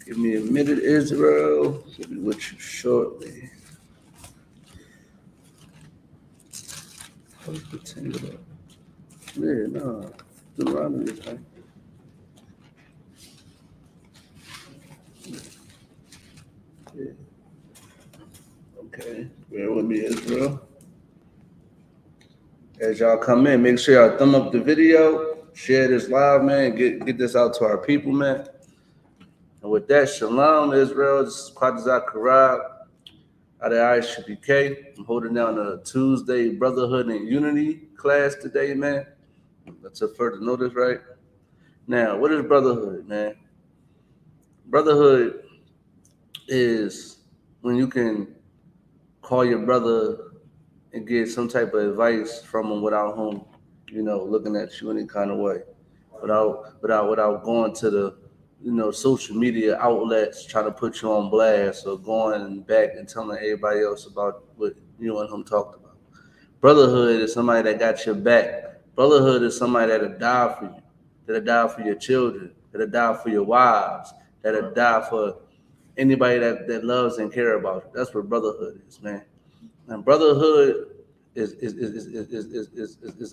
Give me a minute, Israel. We'll be with you shortly. Yeah, no. Deuteronomy, right? Yeah. Okay. Bear with me, Israel. As y'all come in, make sure y'all thumb up the video, share this live, man. Get this out to our people, man. And with that, shalom, Israel. This is Quadazak Karab out of I.S.U.P.K. I'm holding down the Tuesday Brotherhood and Unity class today, man. That's a further notice, right? Now, what is Brotherhood, man? Brotherhood is when you can call your brother and get some type of advice from him without him, looking at you any kind of way, without going to the, social media outlets trying to put you on blast or going back and telling everybody else about what you and him talked about. Brotherhood is somebody that got your back. Brotherhood is somebody that'll die for you, that'll die for your children, that'll die for your wives, that'll die for anybody that loves and care about you. That's what brotherhood is, man. And brotherhood is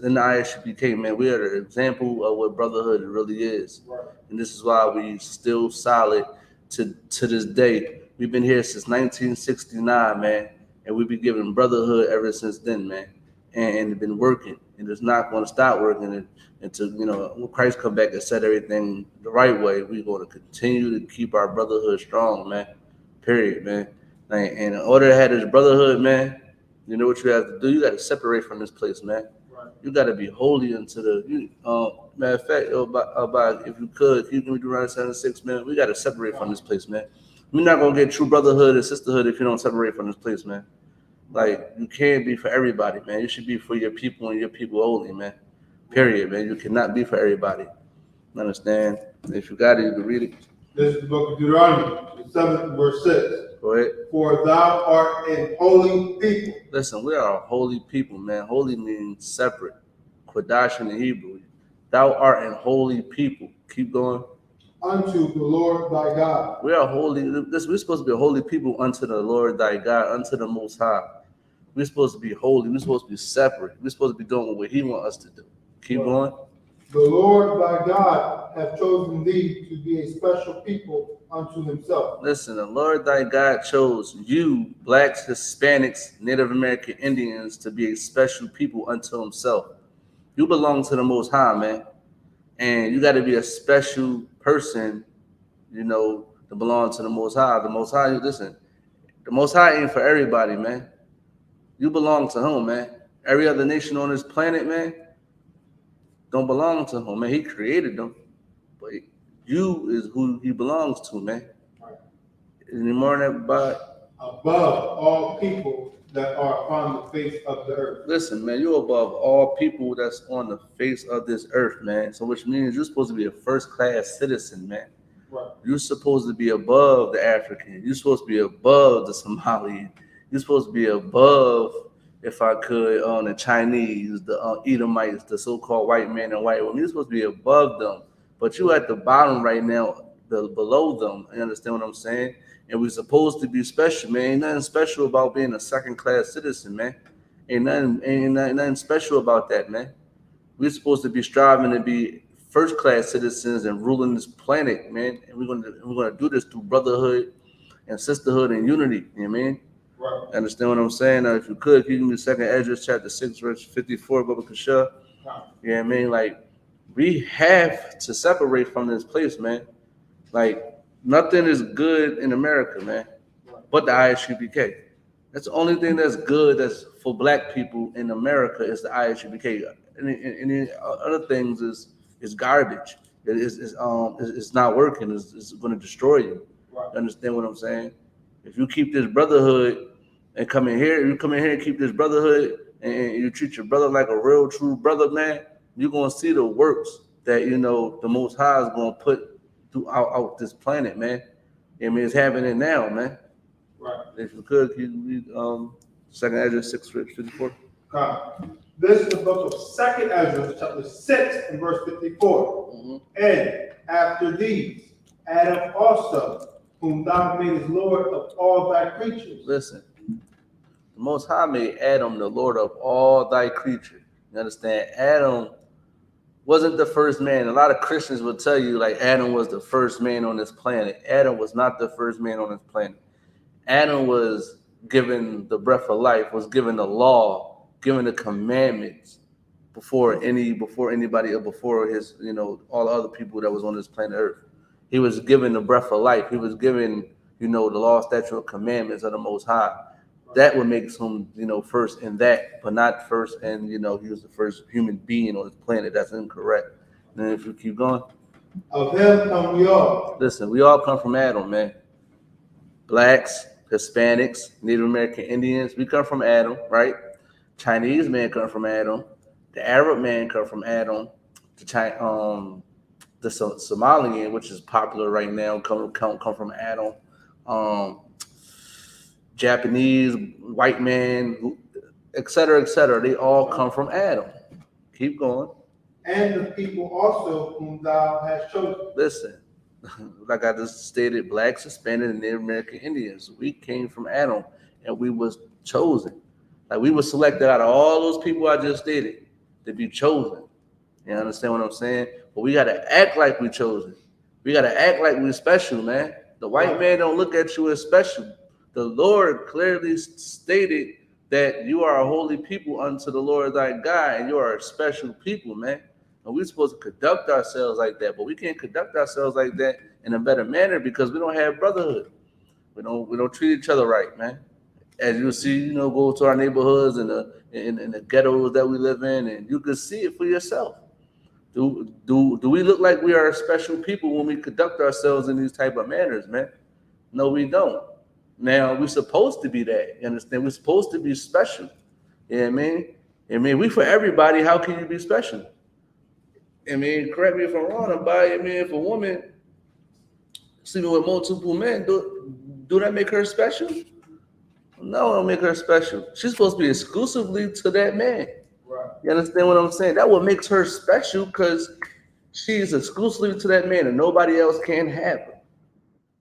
in the I.S.U.P.K, man. We are the example of what brotherhood really is. Right. And this is why we still solid to this day. We've been here since 1969, man. And we've been giving brotherhood ever since then, man. And it's been working. And it's not going to stop working until, when Christ come back and set everything the right way. We're going to continue to keep our brotherhood strong, man. Period, man. And in order to have this brotherhood, man, you know what you have to do? You got to separate from this place, man. Right. You got to be holy unto the. Matter of fact, about if you could, you can do Deuteronomy 7:6, man. We got to separate from this place, man. We're not gonna get true brotherhood and sisterhood if you don't separate from this place, man. Like, you can't be for everybody, man. You should be for your people and your people only, man. Period, man. You cannot be for everybody. Understand? If you got it, you can read it. This is the book of Deuteronomy, the 7th verse 6. Go ahead. For thou art a holy people. Listen, we are a holy people, man. Holy means separate. Kodash in the Hebrew. Thou art a holy people. Keep going. Unto the Lord thy God. We are holy. Listen, we're supposed to be a holy people unto the Lord thy God, unto the Most High. We're supposed to be holy. We're supposed to be separate. We're supposed to be doing what He wants us to do. Keep going. The Lord thy God hath chosen thee to be a special people unto Himself. Listen, the Lord thy God chose you, blacks, Hispanics, Native American Indians, to be a special people unto Himself. You belong to the Most High, man. And you got to be a special person, to belong to the Most High. The Most High, listen, the Most High ain't for everybody, man. You belong to Him, man. Every other nation on this planet, man, don't belong to Him, man. He created them, but you is who He belongs to, man. Right. Any more than that, but above all people that are upon the face of the earth. Listen, man, you're above all people that's on the face of this earth, man. So which means you're supposed to be a first-class citizen, man. Right. You're supposed to be above the African. You're supposed to be above the Somali. You're supposed to be above, if I could, on the Chinese, the Edomites, the so-called white man and white woman. You're supposed to be above them. But you at the bottom right now, below them. You understand what I'm saying? And we're supposed to be special, man. Ain't nothing special about being a second-class citizen, man. Ain't nothing special about that, man. We're supposed to be striving to be first-class citizens and ruling this planet, man. And we're gonna do this through brotherhood and sisterhood and unity. You know what I mean? Right. Understand what I'm saying? If you could, give me 2nd Ezra chapter 6, verse 54, Baba Kasha. You know what I mean? Like, we have to separate from this place, man. Like, nothing is good in America, man, but the I.S.U.P.K. That's the only thing that's good that's for black people in America is the I.S.U.P.K. And other things is garbage. It's not working. It's going to destroy you. Right. You understand what I'm saying? If you keep this brotherhood and come in here and keep this brotherhood and you treat your brother like a real true brother, man, you're going to see the works that, the Most High is going to put throughout this planet, man. I mean, it's happening now, man. Right. If you could you read 2nd Ezra 6, 54? This is the book of 2nd Ezra, chapter 6, and verse 54. And after these, Adam also, whom thou madest Lord of all thy creatures. Listen, the Most High made Adam the Lord of all thy creatures. You understand? Adam wasn't the first man. A lot of Christians will tell you like Adam was the first man on this planet. Adam was not the first man on this planet. Adam was given the breath of life, was given the law, given the commandments before anybody or before his, all the other people that was on this planet Earth. He was given the breath of life. He was given, the law, statute, and commandments of the Most High. That would make him, first in that, but not first. And he was the first human being on this planet. That's incorrect. And if you keep going, of him come we all. Listen, we all come from Adam, man. Blacks, Hispanics, Native American Indians, we come from Adam, right? Chinese man come from Adam. The Arab man come from Adam. The Somalian, which is popular right now, come from Adam. Japanese, white man, et cetera, they all come from Adam. Keep going. And the people also whom thou hast chosen. Listen, like I just stated, blacks, Hispanic, and Native American Indians, we came from Adam, and we was chosen. Like we were selected out of all those people I just stated to be chosen. You understand what I'm saying? But we got to act like we chosen. We got to act like we're special, man. The white man don't look at you as special. The Lord clearly stated that you are a holy people unto the Lord thy God, and you are a special people, man. And we're supposed to conduct ourselves like that, but we can't conduct ourselves like that in a better manner because we don't have brotherhood. We don't treat each other right, man. As you see, go to our neighborhoods and the ghettos that we live in, and you can see it for yourself. Do we look like we are special people when we conduct ourselves in these type of manners, man? No, we don't. Now, we're supposed to be that. You understand? We're supposed to be special. You know what I mean? We for everybody. How can you be special? I mean, correct me if I'm wrong, if a woman sleeping with multiple men, do that make her special? No, it don't make her special. She's supposed to be exclusively to that man. Right. You understand what I'm saying? That what makes her special because she's exclusively to that man and nobody else can have her.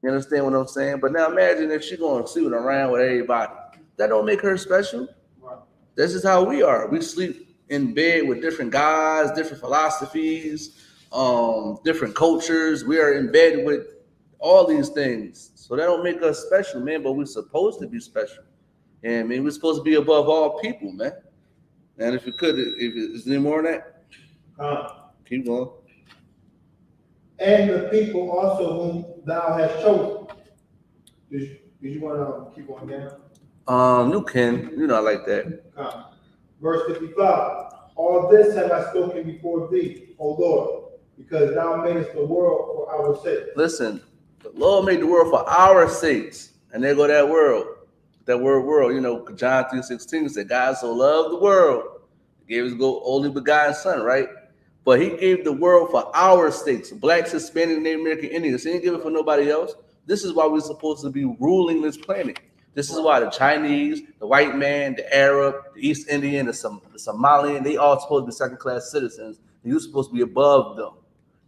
You understand what I'm saying? But now imagine if she's going to sleep around with everybody. That don't make her special. Right. This is how we are. We sleep in bed with different guys, different philosophies, different cultures. We are in bed with all these things. So that don't make us special, man, but we're supposed to be special. And we're supposed to be above all people, man. And if you could, is there any more on that? Keep going. And the people also whom thou hast chosen. Did you want to keep on down? You can. I like that. Verse 55. All this have I spoken before thee, O Lord, because thou madest the world for our sake. Listen, the Lord made the world for our sakes. And there go that world. That word world, John 3:16 said, God so loved the world, he gave his only begotten son, right? But he gave the world for our sakes, blacks, Hispanic, Native American Indians. He didn't give it for nobody else. This is why we're supposed to be ruling this planet. This is why the Chinese, the white man, the Arab, the East Indian, the Somalian, they all supposed to be second-class citizens. And you're supposed to be above them.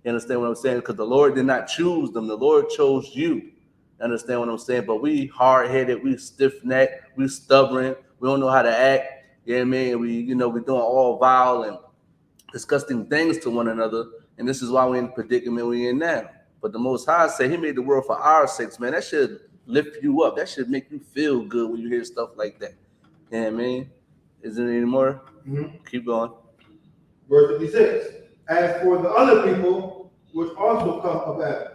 You understand what I'm saying? Because the Lord did not choose them. The Lord chose you. Understand what I'm saying? But we hard-headed, we stiff-necked, we stubborn, we don't know how to act. You know what I mean? We're doing all vile and disgusting things to one another. And this is why we're in the predicament we're in now. But the Most High said he made the world for our sakes, man. That should lift you up. That should make you feel good when you hear stuff like that. You know what I mean? Is there any more? Mm-hmm. Keep going. Verse 56. As for the other people, which also come of Adam,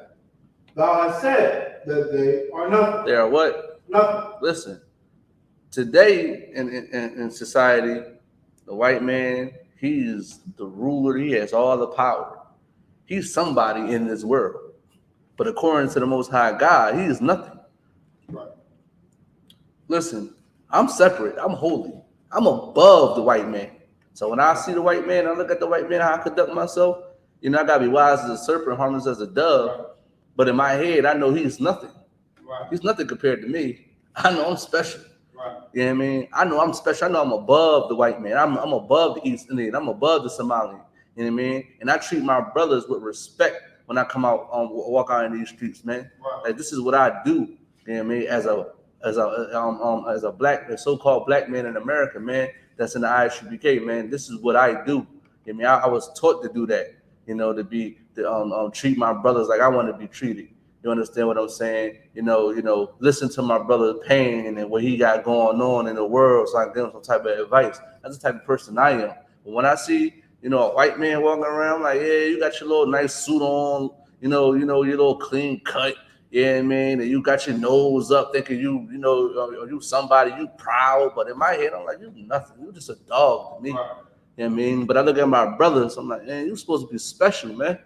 thou hast said that they are nothing. They are what? Nothing. Listen, today in society, the white man, he's the ruler. He has all the power. He's somebody in this world. But according to the Most High God, he is nothing. Right. Listen, I'm separate. I'm holy. I'm above the white man. So when I see the white man, I look at the white man, how I conduct myself, I got to be wise as a serpent, harmless as a dove. Right. But in my head, I know he's nothing. Right. He's nothing compared to me. I know I'm special. You know what I mean? I know I'm special. I know I'm above the white man. I'm above the East Indian. I'm above the Somali. You know what I mean? And I treat my brothers with respect when I come out, walk out in these streets, man. Like this is what I do. You know what I mean? As a black, a so-called black man in America, man, that's in the I.S.U.P.K, man. This is what I do. You know what I mean? I was taught to do that. You know, to treat my brothers like I want to be treated. You understand what I'm saying? You know, listen to my brother's pain and what he got going on in the world, so I can give him some type of advice. That's the type of person I am. But when I see, a white man walking around, I'm like, yeah, you got your little nice suit on, your little clean cut, yeah, man, and you got your nose up, thinking you somebody, you proud. But in my head, I'm like, you nothing. You just a dog to me. You know what I mean? But I look at my brothers, I'm like, man, you supposed to be special, man.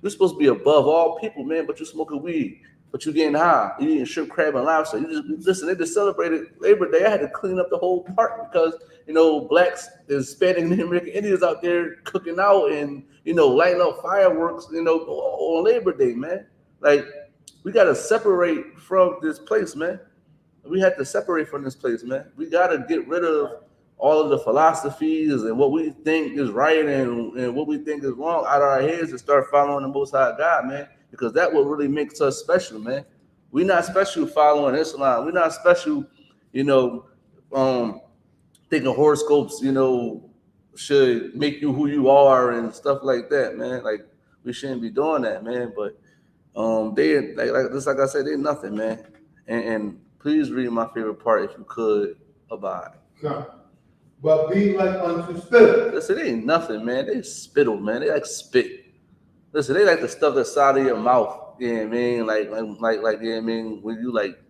You're supposed to be above all people, man, but you smoking weed, but you getting high. You eating shrimp, crab, and lobster. Listen, they just celebrated Labor Day. I had to clean up the whole park because, blacks, Hispanic, and American Indians out there cooking out and, lighting up fireworks, on Labor Day, man. Like, we got to separate from this place, man. We have to separate from this place, man. We got to get rid of all of the philosophies and what we think is right and what we think is wrong out of our heads and start following the Most High God, man, because that what really makes us special, man. We're not special following Islam. We're not special, thinking horoscopes, should make you who you are and stuff like that, man. Like, we shouldn't be doing that, man. But they like I said, they nothing, man. And please read my favorite part if you could, abide. Okay. But be like unto spittle. Listen, they ain't nothing, man. They spittle, man. They like spit. Listen, they like the stuff that's out of your mouth. You know what I mean? Like, you know what I mean? When you like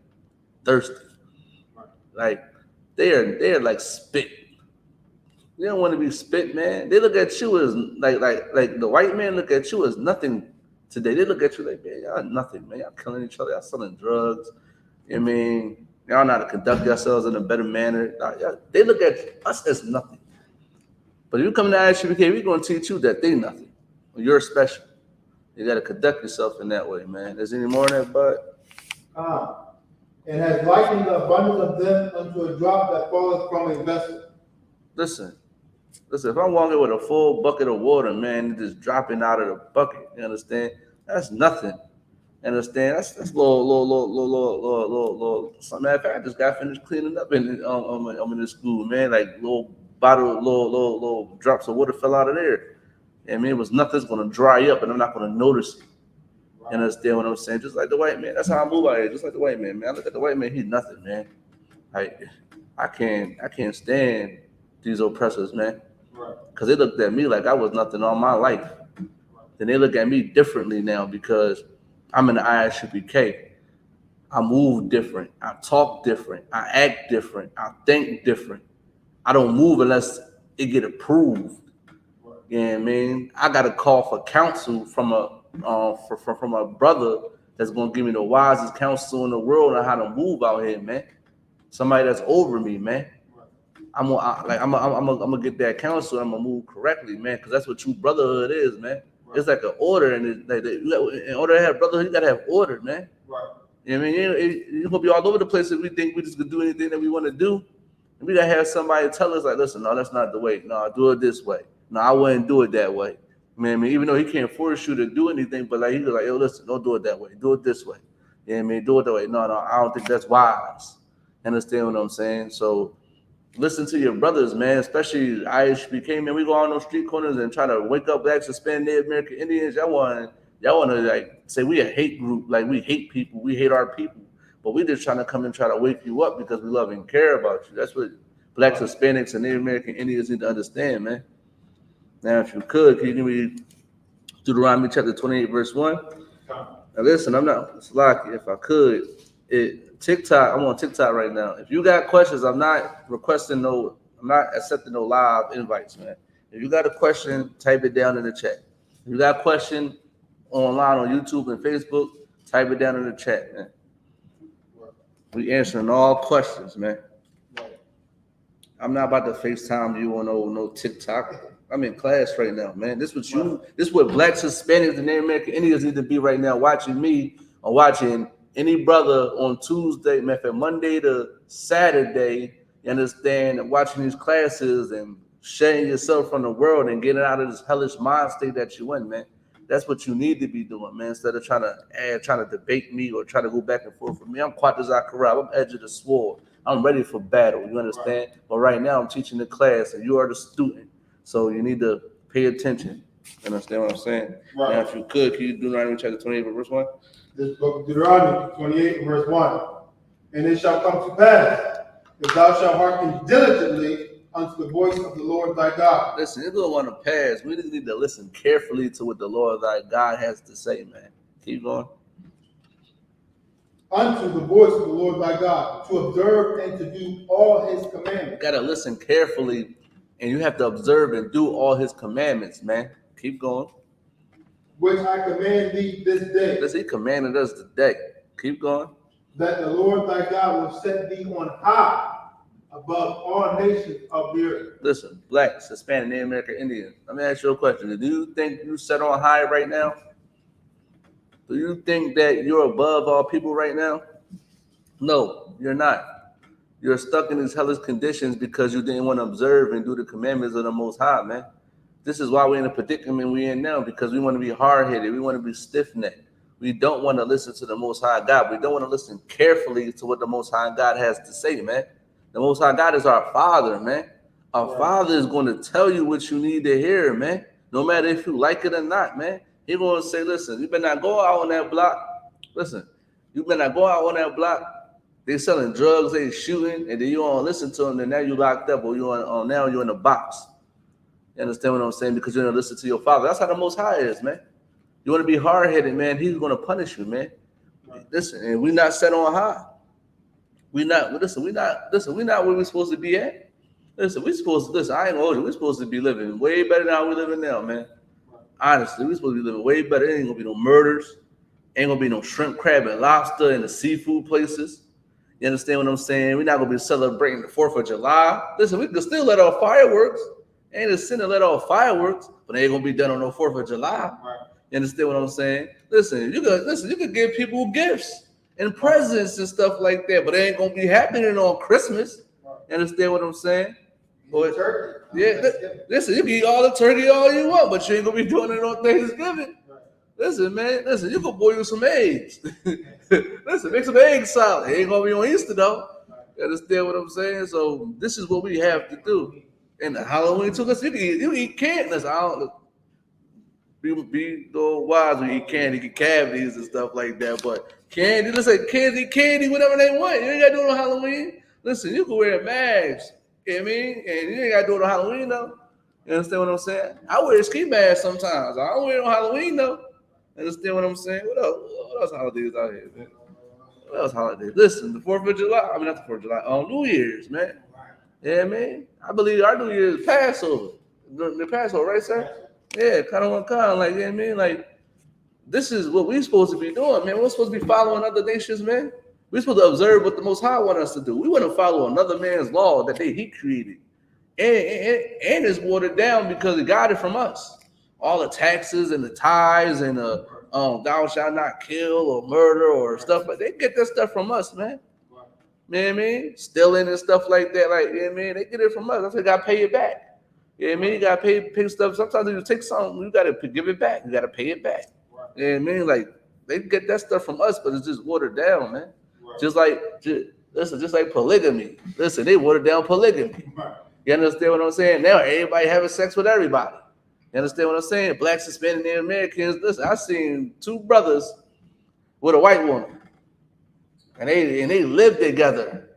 thirsty. Like, they're like spit. They don't want to be spit, man. They look at you as like the white man look at you as nothing today. They look at you like, man, y'all nothing, man. Y'all killing each other, y'all selling drugs. You know what I mean? Y'all know how to conduct yourselves in a better manner. They look at us as nothing. But if you come to I.S.U.P.K, we're going to teach you that they nothing. You're special. You got to conduct yourself in that way, man. Is there any more on that, bud? And has likened the abundance of them unto a drop that falleth from a vessel. Listen, if I'm walking with a full bucket of water, man, just dropping out of the bucket, you understand? That's nothing. Understand? That's little. Some matter of fact, I just got finished cleaning up in the school, man. Like little drops of water fell out of there. I mean, it was nothing's gonna dry up, and I'm not gonna notice it. You understand what I'm saying? Just like the white man. That's how I move out here. Just like the white man, man. I look at the white man, he's nothing, man. I can't stand these oppressors, man. Because they looked at me like I was nothing all my life. Then they look at me differently now because I'm in the I.S.U.P.K. I move different. I talk different. I act different. I think different. I don't move unless it get approved. You know what I mean? I got a call for counsel from a brother that's gonna give me the wisest counsel in the world on how to move out here, man. Somebody that's over me, man. I'm gonna get that counsel. I'm gonna move correctly, man, because that's what true brotherhood is, man. It's like an order, and in order to have brotherhood, you gotta have order, man. You know what I mean? You're gonna be all over the place if we think we just could do anything that we want to do. And we gotta have somebody tell us, like, listen, no, that's not the way. No, do it this way. No, I wouldn't do it that way. You know what I mean? Even though he can't force you to do anything, but like he was like, yo, listen, don't do it that way. Do it this way. You know what I mean? Do it that way. No, I don't think that's wise. Understand what I'm saying? So listen to your brothers, man, especially I.S.U.P.K, man. We go on those street corners and try to wake up blacks, Hispanic, Native American Indians. Y'all want to like say we a hate group, like we hate people, we hate our people. But we just trying to come and try to wake you up because we love and care about you. That's what blacks, Hispanics, and Native American Indians need to understand, man. Now, if you could you give me Deuteronomy chapter 28, verse 1? Now, listen, I'm not, it's lucky. If I could, TikTok, I'm on TikTok right now. If you got questions, I'm not accepting no live invites, man. If you got a question, type it down in the chat. If you got a question online on YouTube and Facebook, type it down in the chat, man. We answering all questions, man. I'm not about to FaceTime you on no TikTok. I'm in class right now, man. This what blacks, Hispanics, and Native American Indians need to be right now, watching me or watching any brother on Tuesday, from Monday to Saturday, you understand, watching these classes and shedding yourself from the world and getting out of this hellish mind state that you in, man. That's what you need to be doing, man. Instead of trying to debate me or try to go back and forth with me. I'm Quat Zakarab. I'm edge of the sword. I'm ready for battle. You understand? But right now I'm teaching the class, and you are the student. So you need to pay attention. You understand what I'm saying? Right. Now, if you could, can you do Deuteronomy chapter 28, verse 1? This book of Deuteronomy 28, verse 1. And it shall come to pass, if thou shalt hearken diligently unto the voice of the Lord thy God. Listen, it's going to want to pass. We just need to listen carefully to what the Lord thy God has to say, man. Keep going. Unto the voice of the Lord thy God, to observe and to do all his commandments. You got to listen carefully, and you have to observe and do all his commandments, man. Keep going. Which I command thee this day. Listen, he commanded us today. Keep going. That the Lord thy God will set thee on high above all nations of the earth. Listen, blacks, Hispanic, Native American, Indians. Let me ask you a question. Do you think you set on high right now? Do you think that you're above all people right now? No, you're not. You're stuck in these hellish conditions because you didn't want to observe and do the commandments of the Most High, man. This is why we're in the predicament we're in now, because we want to be hard-headed. We want to be stiff-necked. We don't want to listen to the Most High God. We don't want to listen carefully to what the Most High God has to say, man. The Most High God is our Father, man. Our Father is going to tell you what you need to hear, man. No matter if you like it or not, man. He's going to say, listen, you better not go out on that block. Listen, you better not go out on that block. They selling drugs, they shooting, and then you don't listen to them, and now you locked up, or now you're in a box. You understand what I'm saying? Because you don't listen to your Father. That's how the Most High is, man. You want to be hard-headed, man, he's going to punish you, man. Listen, and we're not set on high. We're not where we're supposed to be at. I ain't gonna hold you. We're supposed to be living way better than how we're living now, man. Honestly, we're supposed to be living way better. There ain't gonna be no murders. Ain't gonna be no shrimp, crab, and lobster in the seafood places. You understand what I'm saying? We're not gonna be celebrating the 4th of July. Listen, we can still let off fireworks. Ain't a sin to let off fireworks, but they ain't gonna be done on no 4th of July. Right. You understand what I'm saying? Listen, you could give people gifts and presents and stuff like that, but it ain't gonna be happening on Christmas. You understand what I'm saying? But, yeah, listen, you can eat all the turkey all you want, but you ain't gonna be doing it on Thanksgiving. Listen, man, you can boil you some eggs. Listen, make some egg salad. It ain't gonna be on Easter though. You understand what I'm saying? So this is what we have to do. And the Halloween too, listen, you eat candy. Listen, I don't be wise when you eat candy, get cavities and stuff like that. But candy, listen, candy, whatever they want. You ain't gotta do it on Halloween. Listen, you can wear masks. You know what I mean? And you ain't gotta do it on Halloween though. You understand what I'm saying? I wear a ski mask sometimes. I don't wear it on Halloween though. Understand what I'm saying? What else holidays out here, man? What else holidays? Listen, the 4th of July. I mean, not the 4th of July. On New Year's, man. Yeah, man. I believe our New Year's is Passover. The Passover, right, sir? Yeah, kind of like, you know what I mean? Like, this is what we're supposed to be doing, man. We're supposed to be following other nations, man. We're supposed to observe what the Most High want us to do. We want to follow another man's law that he created. And it's watered down because it got it from us. All the taxes and the tithes and thou shalt not kill or murder or stuff, but they get that stuff from us, man. You know what I mean? Stealing and stuff like that, like, you know what I mean? They get it from us. That's why you got to pay it back. You know what I mean? You got to pay stuff. Sometimes you take something, you got to give it back. You got to pay it back. You know what I mean? Like, they get that stuff from us, but it's just watered down, man. Just like polygamy. Listen, they watered down polygamy. You understand what I'm saying? Now everybody having sex with everybody. You understand what I'm saying? Blacks, Hispanic, Native Americans. Listen, I seen 2 brothers with a white woman, and they lived together.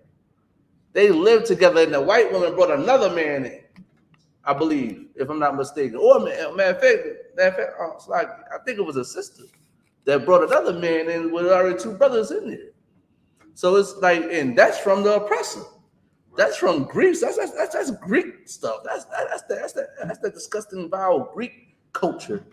They lived together, and the white woman brought another man in, I believe, if I'm not mistaken. Or matter of fact, I think it was a sister that brought another man in with already 2 brothers in there. So it's like, and that's from the oppressor. That's from Greece. That's Greek stuff. That's the disgusting, vile Greek culture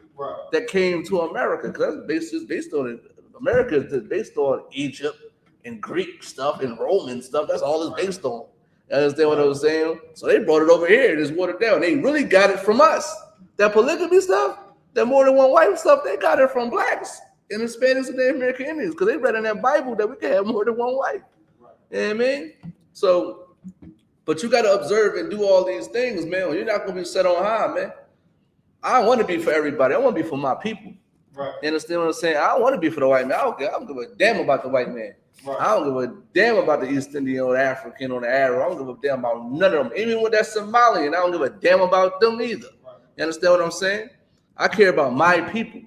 that came to America. Because that's based on it. America is based on Egypt and Greek stuff and Roman stuff. That's all it's based on. You understand what I was saying? So they brought it over here and it's watered down. They really got it from us. That polygamy stuff, that more than one wife stuff, they got it from blacks. and Hispanics and Native American Indians, because they read in that Bible that we can have more than one wife. You know what I mean? So, but you got to observe and do all these things, man. You're not going to be set on high, man. I want to be for everybody. I want to be for my people. Right. You understand what I'm saying? I don't want to be for the white man. I don't give a damn about the white man. Right. I don't give a damn about the East Indian or the African or the Arab. I don't give a damn about none of them. Even when that's Somalian, I don't give a damn about them either. Right. You understand what I'm saying? I care about my people.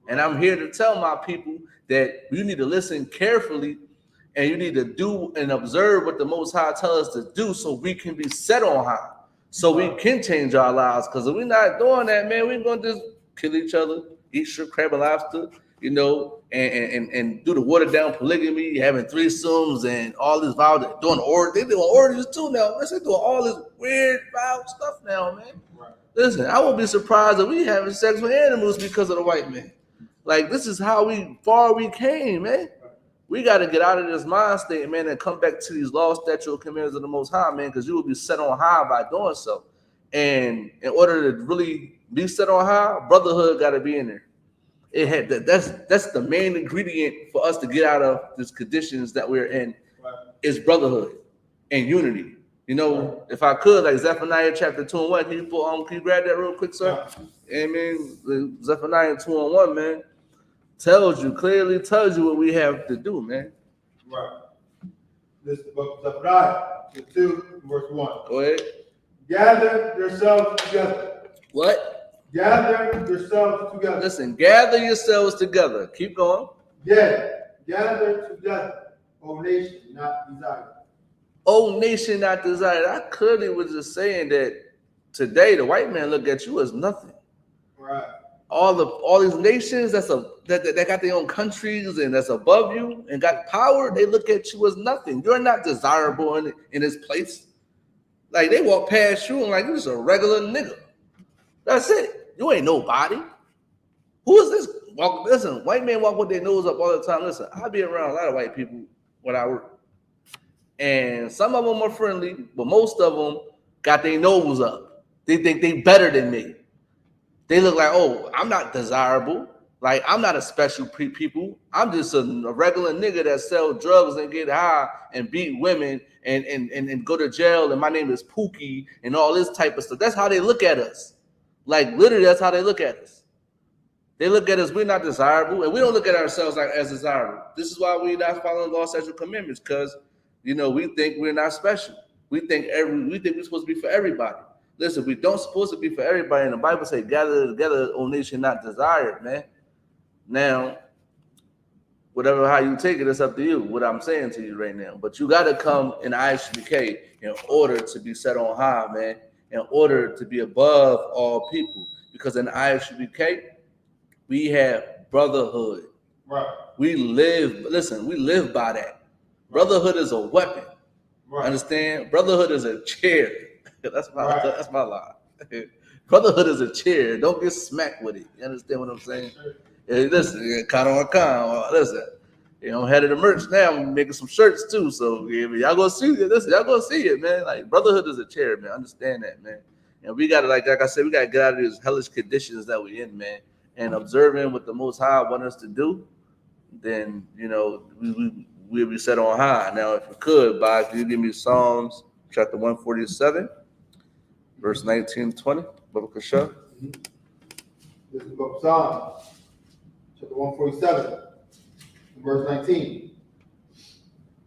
And I'm here to tell my people that you need to listen carefully and you need to do and observe what the Most High tells us to do so we can be set on high. So we can change our lives. Because if we're not doing that, man, we're going to just kill each other, eat shrimp, crab, and lobster, you know, and do the watered down polygamy, having threesomes and all this vow, doing they're doing orgies too now. They're doing all this weird vow stuff now, man. Right. Listen, I won't be surprised if we having sex with animals because of the white man. Like, this is how far we came, man. We got to get out of this mind state, man, and come back to these law, statutes, and commandments of the Most High, man, because you will be set on high by doing so. And in order to really be set on high, brotherhood got to be in there. That's the main ingredient for us to get out of these conditions that we're in. Right. Is brotherhood and unity. You know, if I could, like Zephaniah chapter 2 and 1, can you grab that real quick, sir? Yeah. Amen. Zephaniah 2 and 1, man. Clearly tells you what we have to do, man. Right. This is the book of Zephaniah, 2, verse 1. Go ahead. Gather yourselves together. What? Gather yourselves together. Listen, gather yourselves together. Keep going. Yeah. Gather together, O nation, not desired. O nation, not desired. I clearly was just saying that today the white man look at you as nothing. Right. All these nations that got their own countries and that's above you and got power, they look at you as nothing. You're not desirable in this place. Like, they walk past you and like, you're just a regular nigga. That's it. You ain't nobody. Who is this? Listen, white men walk with their nose up all the time. Listen, I be around a lot of white people when I work. And some of them are friendly, but most of them got their nose up. They think they better than me. They look like, oh, I'm not desirable. Like, I'm not a special people. I'm just a regular nigga that sell drugs and get high and beat women and go to jail. And my name is Pookie and all this type of stuff. That's how they look at us. Like, literally, that's how they look at us. They look at us, we're not desirable. And we don't look at ourselves like as desirable. This is why we're not following law, statutes, commandments, because, you know, we think we're not special. We think we're supposed to be for everybody. Listen, we don't supposed to be for everybody. And the Bible says, gather together, O nation not desired, man. Now, whatever how you take it, it's up to you, what I'm saying to you right now. But you got to come in I.S.U.P.K in order to be set on high, man, in order to be above all people. Because in I.S.U.P.K, we have brotherhood. Right. We live by that. Brotherhood is a weapon. Right. Understand? Brotherhood is a chair. That's my lie. Brotherhood is a chair. Don't get smacked with it. You understand what I'm saying? Hey, listen, listen. You know, I'm head of the merch now. I'm making some shirts too. So y'all gonna see it. Listen, y'all gonna see it, man. Like, brotherhood is a chair, man. Understand that, man. And we gotta, like I said, we gotta get out of these hellish conditions that we're in, man. And observing what the Most High want us to do, then, you know, we'll be set on high. Now, if you could, Bob, can you give me Psalms chapter 147, verse 19-20? Biblical show. This is the book of Psalms, chapter 147, verse 19.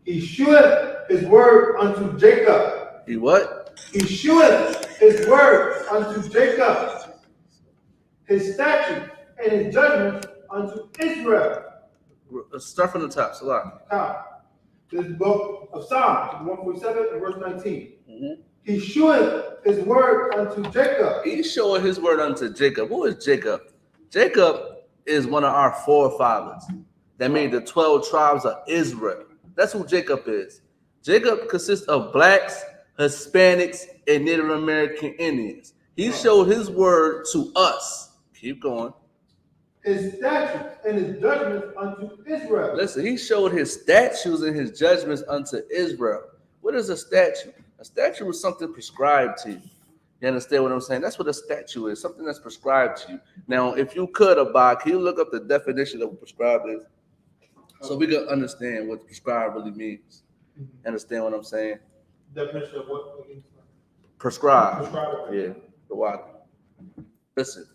He sheweth his word unto Jacob. He what? He sheweth his word unto Jacob, his statutes and his judgments unto Israel. Let's start from the top. Salah. This is the book of Psalms, chapter 147 and verse 19. Mm-hmm. He sheweth his word unto Jacob. He showed his word unto Jacob. Who is Jacob? Jacob is one of our forefathers that made the 12 tribes of Israel. That's who Jacob is. Jacob consists of blacks, Hispanics, and Native American Indians. He showed his word to us. Keep going. His statutes and his judgments unto Israel. Listen, he showed his statutes and his judgments unto Israel. What is a statute? A statute is something prescribed to you. You understand what I'm saying? That's what a statute is, something that's prescribed to you. Now, if you could, Abba, can you look up the definition of what prescribed is? So we can understand what prescribed really means. Understand what I'm saying? Definition of what? Prescribed. Prescribed. Yeah. The water. Listen.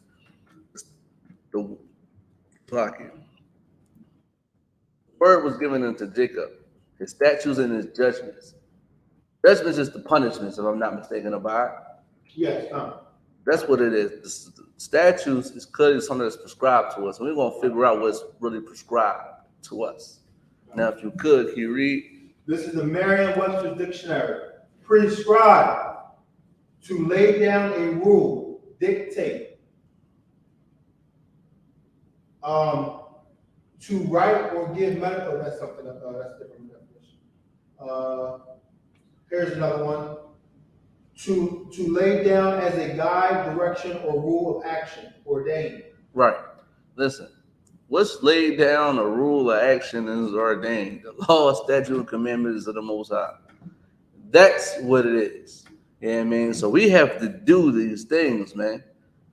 The word was given unto Jacob, his statutes and his judgments. Judgments is the punishments, if I'm not mistaken about it. Yes. That's what it is. The statutes is clearly something that's prescribed to us. And we're going to figure out what's really prescribed to us. Now, if you could, can you read? This is the Merriam-Webster's Dictionary. Prescribe, to lay down a rule, dictate. To write or give medical, that's something, that's different definition. Here's another one. To lay down as a guide, direction, or rule of action, ordained. Right. Listen, what's laid down a rule of action is ordained. The law, statute, and commandments of the Most High. That's what it is. You know what I mean? So we have to do these things, man,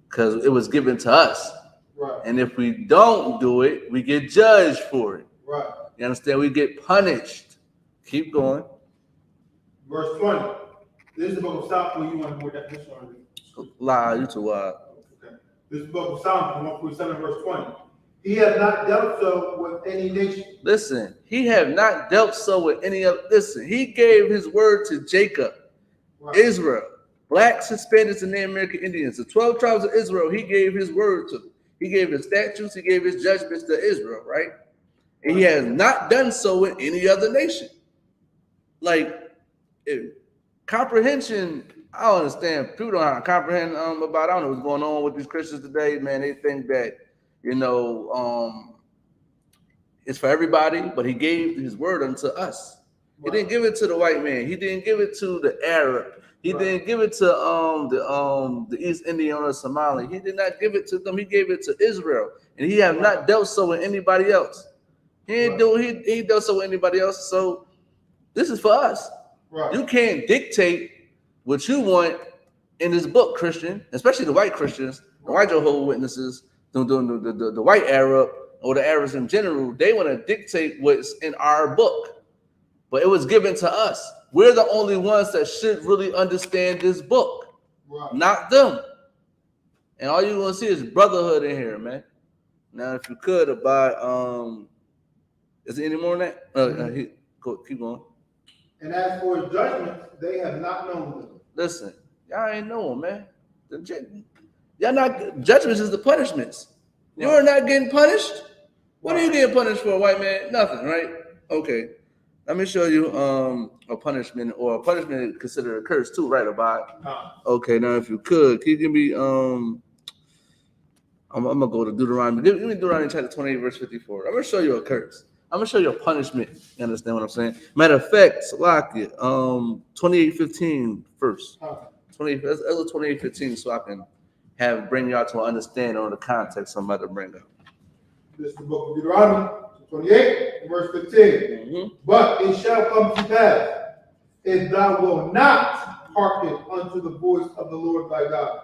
because it was given to us. Right. And if we don't do it, we get judged for it. Right. You understand? We get punished. Keep going. Verse 20. This is the book of Psalms where you want more definition on it. Lie, you too wild. Okay. This is the book of Psalms 147, verse 20. He has not dealt so with any nation. Listen, he have not dealt so with any other. Listen, he gave his word to Jacob, right. Israel, blacks, Hispanics, and Native American Indians. The 12 tribes of Israel, he gave his word to. He gave his statutes, he gave his judgments to Israel, right? And he has not done so with any other nation. Like, comprehension, I don't understand. People don't have to comprehend about, I don't know what's going on with these Christians today, man. They think that, it's for everybody, but he gave his word unto us. He didn't give it to the white man. He didn't give it to the Arab. He didn't give it to the East Indian or Somali. He did not give it to them. He gave it to Israel, and he have not dealt so with anybody else. He dealt so with anybody else. So this is for us. Right. You can't dictate what you want in this book, Christian, especially the white Christians, the white Jehovah's Witnesses, the white Arab or the Arabs in general. They want to dictate what's in our book, but it was given to us. We're the only ones that should really understand this book, right. Not them. And all you're gonna see is brotherhood in here, man. Now, if you could about is there any more than that? Keep going. And as for his judgments, they have not known them. Listen, y'all ain't know them, man. Y'all not judgments is the punishments. Right. You're not getting punished. What are you getting punished for, white man? Nothing, right? Okay. Let me show you a punishment, or a punishment considered a curse too, right? About okay. Now, if you could, can you give me I'm gonna go to Deuteronomy. Give me Deuteronomy chapter 28, verse 54. I'm gonna show you a curse. I'm gonna show you a punishment. You understand what I'm saying? Matter of fact, Salakia, 28:15 first. 28:15, so I can bring y'all to an understanding on the context I'm about to bring up. This is the book of Deuteronomy. 28, verse 15. Mm-hmm. But it shall come to pass, if thou wilt not hearken unto the voice of the Lord thy God,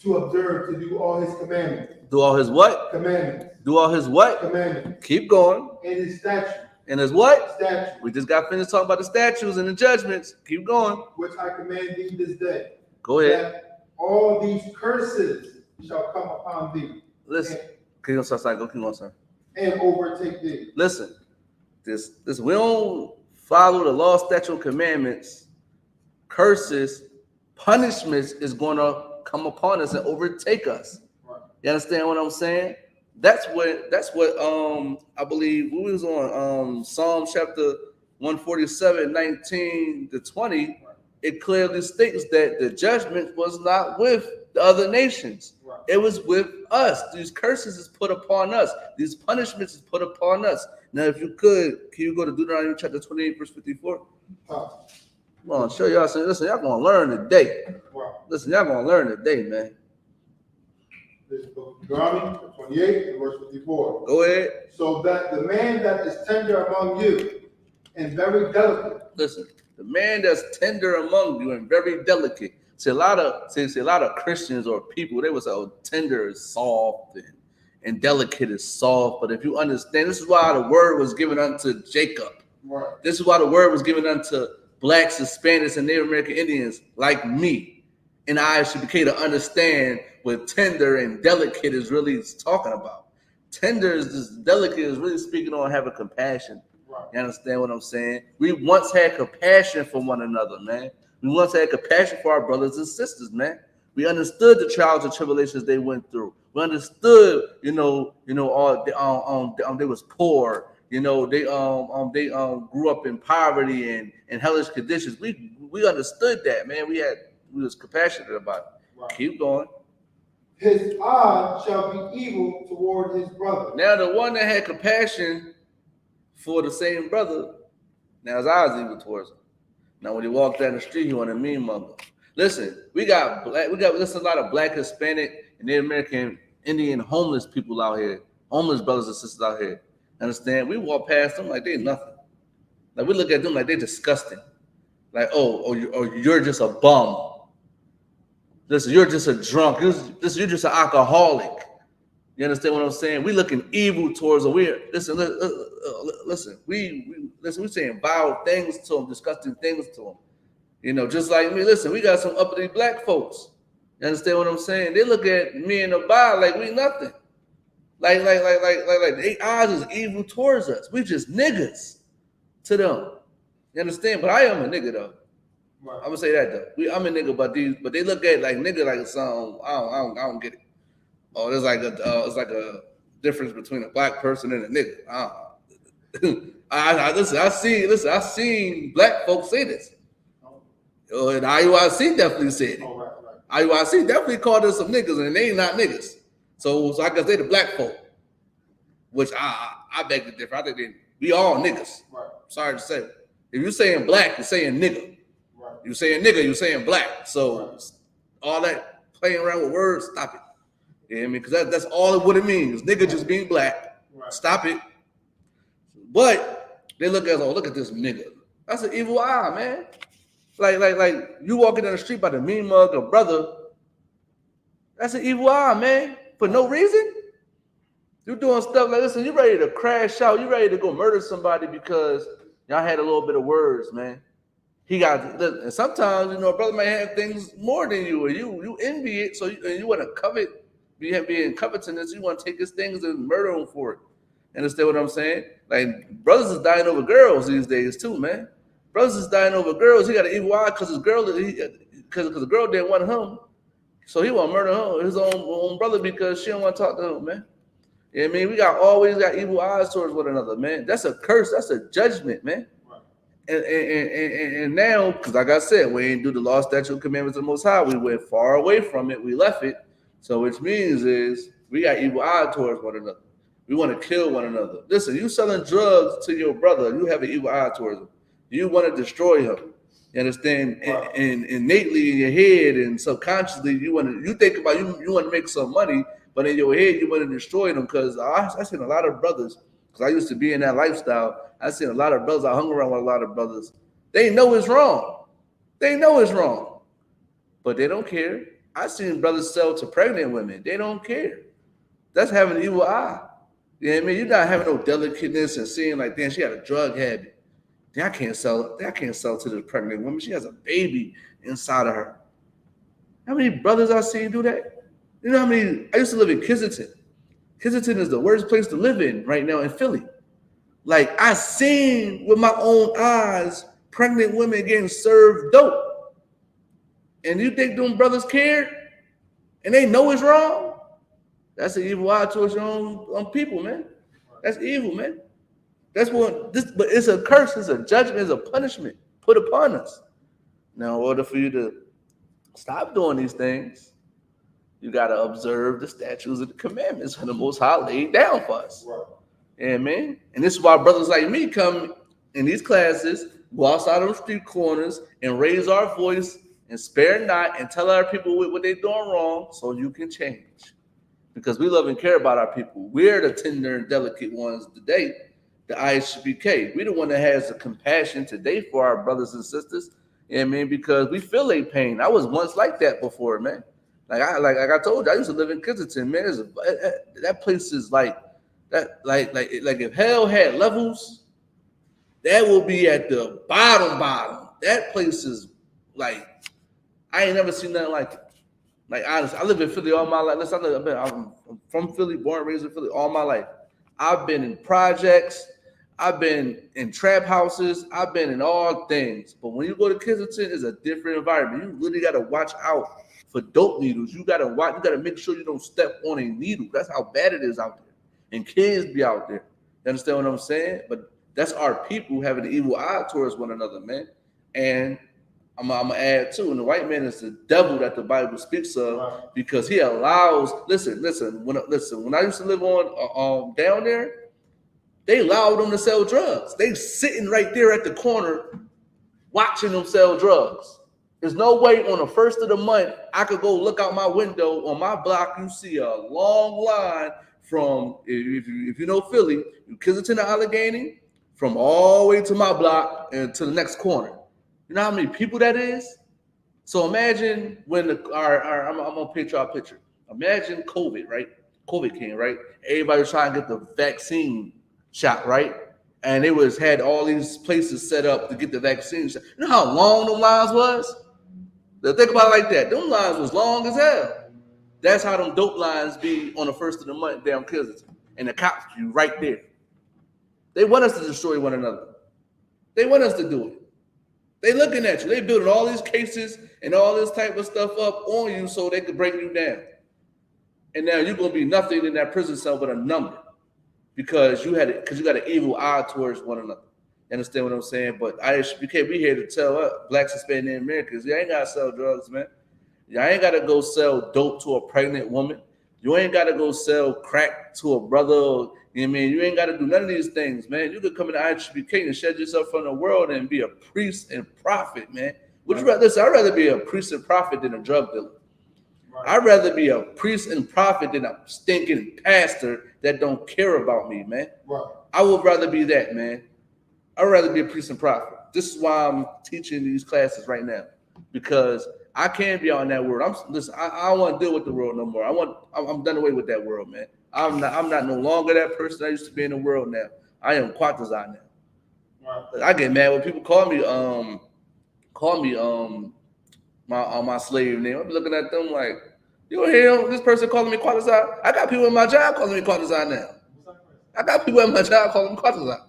to observe, to do all his commandments. Do all his what? Commandments. Do all his what? Commandments. Keep going. And his statutes. And his what? Statutes. We just got finished talking about the statutes and the judgments. Keep going. Which I command thee this day. Go ahead. That all these curses shall come upon thee. Listen. Keep on, sir. Go, keep on, sir. And overtake thee. Listen, this we don't follow the law, statute, commandments, curses, punishments is going to come upon us and overtake us. Right. You understand what I'm saying? That's what I believe we was on Psalm chapter 147, 19 to 20. Right. It clearly states that the judgment was not with the other nations. Right. It was with us. These curses is put upon us. These punishments is put upon us. Now, if you could, can you go to Deuteronomy chapter 28, verse 54? Come on, show y'all something. Listen, y'all gonna learn today. Wow. Listen, y'all gonna learn today, man. This is Deuteronomy 28, verse 54. Go ahead. So that the man that is tender among you and very delicate. Listen, the man that's tender among you and very delicate. See, a lot of Christians or people, they would say, oh, tender is soft and delicate is soft. But if you understand, this is why the word was given unto Jacob. Right. This is why the word was given unto blacks, Hispanics, and Native American Indians like me and I.S.U.P.K to understand what tender and delicate is really talking about. Tender is just delicate is really speaking on having compassion. Right. You understand what I'm saying? We once had compassion for one another, man. We once had compassion for our brothers and sisters, man. We understood the trials and tribulations they went through. We understood, all they was poor. They grew up in poverty and hellish conditions. We understood that, man. We was compassionate about it. Right. Keep going. His eye shall be evil toward his brother. Now the one that had compassion for the same brother, now his eye is evil towards him. Now when he walked down the street, he wanted a mean mugger. Listen, we got a lot of black, Hispanic, and Native American, Indian homeless people out here, homeless brothers and sisters out here. Understand? We walk past them like they nothing. Like we look at them like they disgusting. Like, you're just a bum. Listen, you're just a drunk. You're just an alcoholic. You understand what I'm saying? We looking evil towards them. Listen. We saying vile things to them, disgusting things to them. Just like me. Listen, we got some uppity black folks. You understand what I'm saying? They look at me and the bar like we nothing. Like their eyes is evil towards us. We just niggas to them. You understand? But I am a nigga though. Right. I'm gonna say that though. I'm a nigga, but they look at like nigga like some. I don't get it. Oh, there's like it's like a difference between a black person and a nigga. I seen black folks say this. And I.U.I.C. definitely said it. Oh, right. I.U.I.C. definitely called us some niggas, and they ain't not niggas. So I guess they the black folk, which I beg to differ. I think we all niggas. Right. Sorry to say. If you're saying black, you're saying nigga. Right. You're saying nigga, you're saying black. So right. All that playing around with words, stop it. You know what I mean? Because that's all what it means. Nigga just being black. Right. Stop it. But they look at this nigga. That's an evil eye, man. Like you walking down the street by the mean mug or brother. That's an evil eye, man. For no reason. You doing stuff like, listen, you ready to crash out. You ready to go murder somebody because y'all had a little bit of words, man. And sometimes, a brother might have things more than you, or you envy it, so you want to covet, be in covetousness, you want to take his things and murder him for it. Understand what I'm saying? Like, brothers is dying over girls these days too, man. Brothers is dying over girls. He got an evil eye because the girl didn't want him, so he want to murder his own brother because she don't want to talk to him, man. You know what I mean? We always got evil eyes towards one another, man. That's a curse. That's a judgment, man. And now, because like I said, we ain't do the law, statute, commandments of the Most High. We went far away from it. We left it. So which means is we got evil eye towards one another. We want to kill one another. Listen, you selling drugs to your brother, you have an evil eye towards him. You want to destroy him. You understand? Wow. And innately in your head and subconsciously, you think about you want to make some money, but in your head you want to destroy them. Because I seen a lot of brothers, because I used to be in that lifestyle. I seen a lot of brothers. I hung around with a lot of brothers. They know it's wrong. They know it's wrong, but they don't care. I seen brothers sell to pregnant women. They don't care. That's having an evil eye. You know what I mean? You're not having no delicateness and seeing like, damn, she got a drug habit. I can't sell to this pregnant woman. She has a baby inside of her. How many brothers I seen do that? You know how many? I used to live in Kensington. Kensington is the worst place to live in right now in Philly. Like, I seen with my own eyes pregnant women getting served dope. And you think them brothers care? And they know it's wrong? That's an evil eye towards your own people, man. That's evil, man. That's but it's a curse, it's a judgment, it's a punishment put upon us. Now, in order for you to stop doing these things, you got to observe the statutes and the commandments of the Most High laid down for us. Right. Yeah, man. And this is why brothers like me come in these classes, go outside on the street corners and raise our voice and spare not and tell our people what they're doing wrong so you can change. Because we love and care about our people. We're the tender and delicate ones today, the I.S.U.P.K. We're the one that has the compassion today for our brothers and sisters. You know what I mean? Because we feel a pain. I was once like that before, man. Like I told you, I used to live in Kensington, man. That place is like that, like if hell had levels, that will be at the bottom. That place is like, I ain't never seen nothing like it. Like honestly, I live in Philly all my life. Listen, I'm from Philly, born and raised in Philly all my life. I've been in projects, I've been in trap houses, I've been in all things. But when you go to Kensington, it's a different environment. You really gotta watch out for dope needles. You gotta make sure you don't step on a needle. That's how bad it is out there. And kids be out there. You understand what I'm saying? But that's our people having an evil eye towards one another, man. And I'm gonna add too, and the white man is the devil that the Bible speaks of, because he allows. Listen. When I used to live on down there, they allowed them to sell drugs. They sitting right there at the corner, watching them sell drugs. There's no way on the first of the month I could go look out my window on my block. You see a long line from, if you know Philly, Kensington to Allegheny, from all the way to my block and to the next corner. You know how many people that is? So imagine when I'm gonna paint y'all a picture. Imagine COVID, right? COVID came, right? Everybody was trying to get the vaccine shot, right? And it had all these places set up to get the vaccine shot. You know how long them lines was? Think about it like that. Them lines was long as hell. That's how them dope lines be on the first of the month down Kensington. And the cops be right there. They want us to destroy one another. They want us to do it. They looking at you. They building all these cases and all this type of stuff up on you so they could break you down. And now you're gonna be nothing in that prison cell but a number, because you got an evil eye towards one another. You understand what I'm saying? But I.S.U.P.K, we here to tell Blacks, Hispanic Americans, you ain't gotta sell drugs, man. You ain't gotta go sell dope to a pregnant woman. You ain't gotta go sell crack to a brother. You know what I mean? You ain't gotta do none of these things, man. You could come into I.S.U.P.K and shed yourself from the world and be a priest and prophet, man. Would you rather? Listen, I'd rather be a priest and prophet than a drug dealer. I'd rather be a priest and prophet than a stinking pastor that don't care about me, man. I would rather be that, man. I'd rather be a priest and prophet. This is why I'm teaching these classes right now, because I can't be on that world. I don't want to deal with the world no more. I'm done away with that world, man. I'm not no longer that person I used to be in the world now. I am Quatazan now. I get mad when people call me my slave name. I'm looking at them like, you hear this person calling me Quatazan? I got people in my job calling me Quatazan now. I got people at my job calling me Quatazan.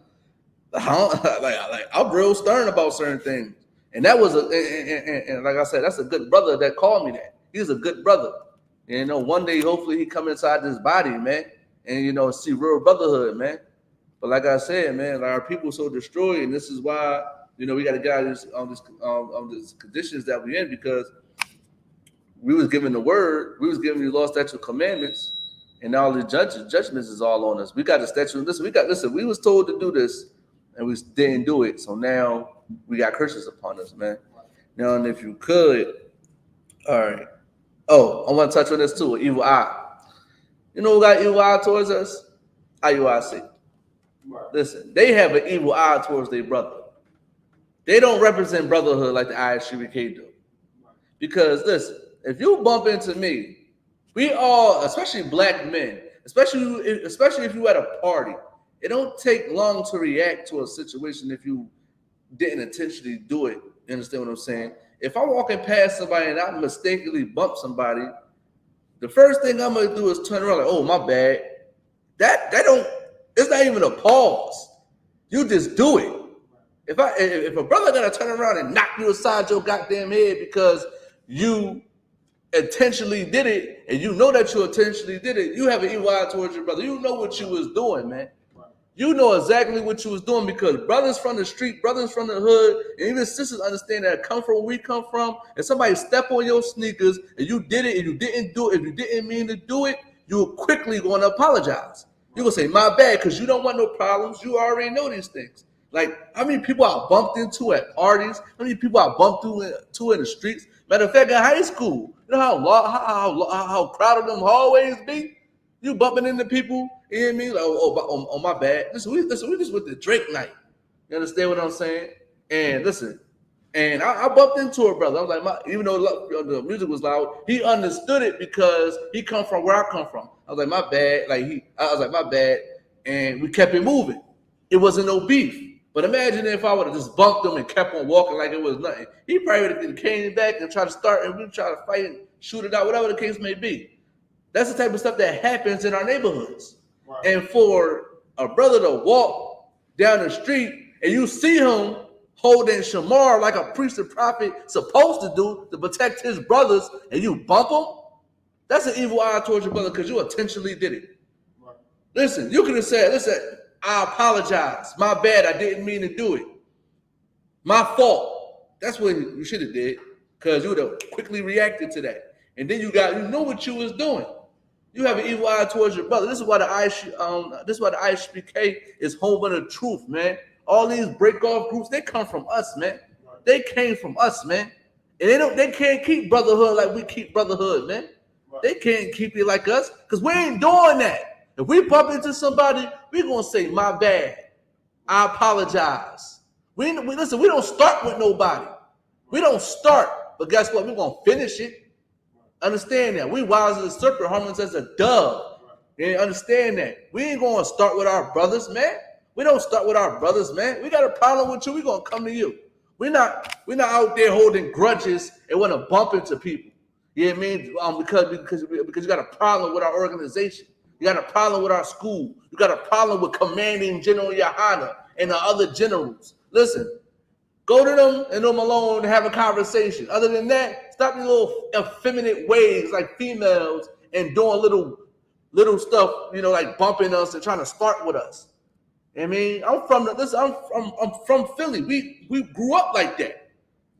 Like I'm real stern about certain things. And that was and like I said, that's a good brother that called me that. He's a good brother. You know, one day hopefully he come inside this body, man, and see real brotherhood, man. But like I said, man, like our people so destroyed, and this is why we got to get out of these conditions that we're in, because we was given the word, we was given the law, statute, commandments, and all the judgments is all on us. We got the statute. Listen. We was told to do this, and we didn't do it. So now we got curses upon us, man. Now, and if you could, all right. Oh, I want to touch on this too. Evil eye. You know who got evil eye towards us? IUIC. Listen, they have an evil eye towards their brother. They don't represent brotherhood like the I.S.U.P.K do. Because listen, if you bump into me, we all, especially black men, especially if you at a party, it don't take long to react to a situation if you didn't intentionally do it. You understand what I'm saying? If I'm walking past somebody and I mistakenly bump somebody, the first thing I'm gonna do is turn around like, oh, my bad. That don't, it's not even a pause. You just do it. If a brother gotta turn around and knock you aside your goddamn head because you intentionally did it, and you know that you intentionally did it, you have an evil eye towards your brother. You know what you was doing, man. You know exactly what you was doing, because brothers from the street, brothers from the hood, and even sisters understand that come from where we come from, and somebody step on your sneakers and you did it and you didn't do it, if you didn't mean to do it, you're quickly going to apologize. You're going to say, my bad, because you don't want no problems. You already know these things. Like, how many people I bumped into at parties? How many people I bumped into in the streets? Matter of fact, in high school, you know how crowded them hallways be? You bumping into people, you know what I mean? Like, oh, my bad. Listen, we just with the Drake night. You understand what I'm saying? And listen, And I bumped into her brother. I was like, even though the music was loud, he understood it because he come from where I come from. I was like, my bad. I was like, my bad. And we kept it moving. It wasn't no beef. But imagine if I would have just bumped him and kept on walking like it was nothing. He probably would have came back and tried to start and we try to fight and shoot it out, whatever the case may be. That's the type of stuff that happens in our neighborhoods. Right. And for a brother to walk down the street and you see him holding shamar like a priest and prophet supposed to do to protect his brothers, and you bump him, that's an evil eye towards your brother because you intentionally did it. Right. Listen, you could have said, listen, I apologize. My bad. I didn't mean to do it. My fault. That's what you should have did because you would have quickly reacted to that. And then you know what you was doing. You have an evil eye towards your brother. This is why the I.S.U.P.K is home of the truth, man. All these break-off groups, they come from us, man. Right. They came from us, man. And they can't keep brotherhood like we keep brotherhood, man. Right. They can't keep it like us because we ain't doing that. If we bump into somebody, we're going to say, my bad. I apologize. Listen, we don't start with nobody. We don't start. But guess what? We're going to finish it. Understand that. We wise as a serpent, harmless as a dove. You understand that. We ain't going to start with our brothers, man. We don't start with our brothers, man. We got a problem with you. We're going to come to you. We're not out there holding grudges and want to bump into people. You know what I mean? Because you got a problem with our organization. You got a problem with our school. You got a problem with commanding General Yahanna and the other generals. Listen, go to them and them alone and have a conversation. Other than that, stop these little effeminate ways like females and doing little stuff, like bumping us and trying to start with us. I mean, I'm from Philly. We grew up like that.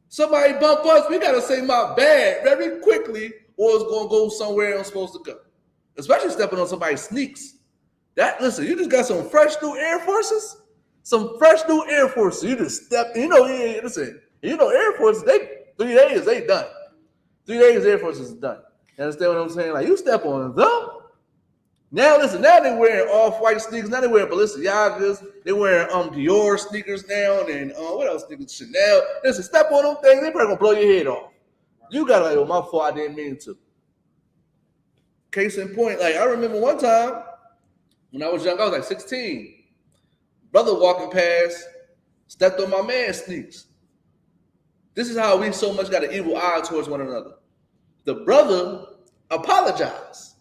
Somebody bump us, we gotta say my bad very quickly, or it's gonna go somewhere I'm supposed to go. Especially stepping on somebody's sneaks. Listen, you just got some fresh new Air Forces. Some fresh new Air Forces. You just stepped, listen, Air Forces, 3 days, they done. 3 days Air Forces is done. You understand what I'm saying? Like, you step on them. Now, listen, now they're wearing off-white sneakers. Now they're wearing Balenciagas. They're wearing Dior sneakers now. And what else sneakers? Chanel. Listen, step on them things, they probably going to blow your head off. You got to like, my fault, I didn't mean to. Case in point, like, I remember one time when I was young, I was like 16. Brother walking past, stepped on my man's sneaks. This is how we so much got an evil eye towards one another. The brother apologized.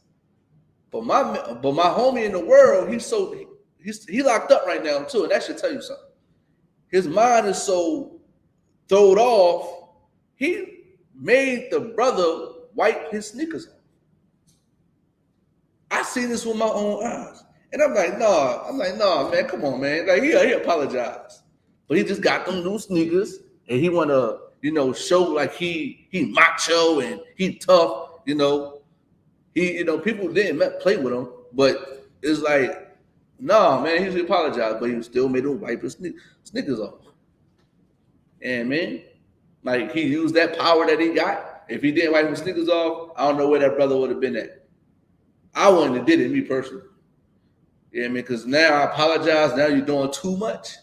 But my homie in the world, he locked up right now too, and that should tell you something. His mind is so thrown off, he made the brother wipe his sneakers off. I seen this with my own eyes. And I'm like, nah, man, come on, man. Like, he apologized. But he just got them new sneakers, and he want to, show like he macho and he tough, people didn't play with him, but it's like, nah, man, he apologized, but he still made him wipe his sneakers off. And, man, like, he used that power that he got. If he didn't wipe his sneakers off, I don't know where that brother would have been at. I wouldn't have did it, me personally. Yeah, man, because now I apologize. Now you're doing too much.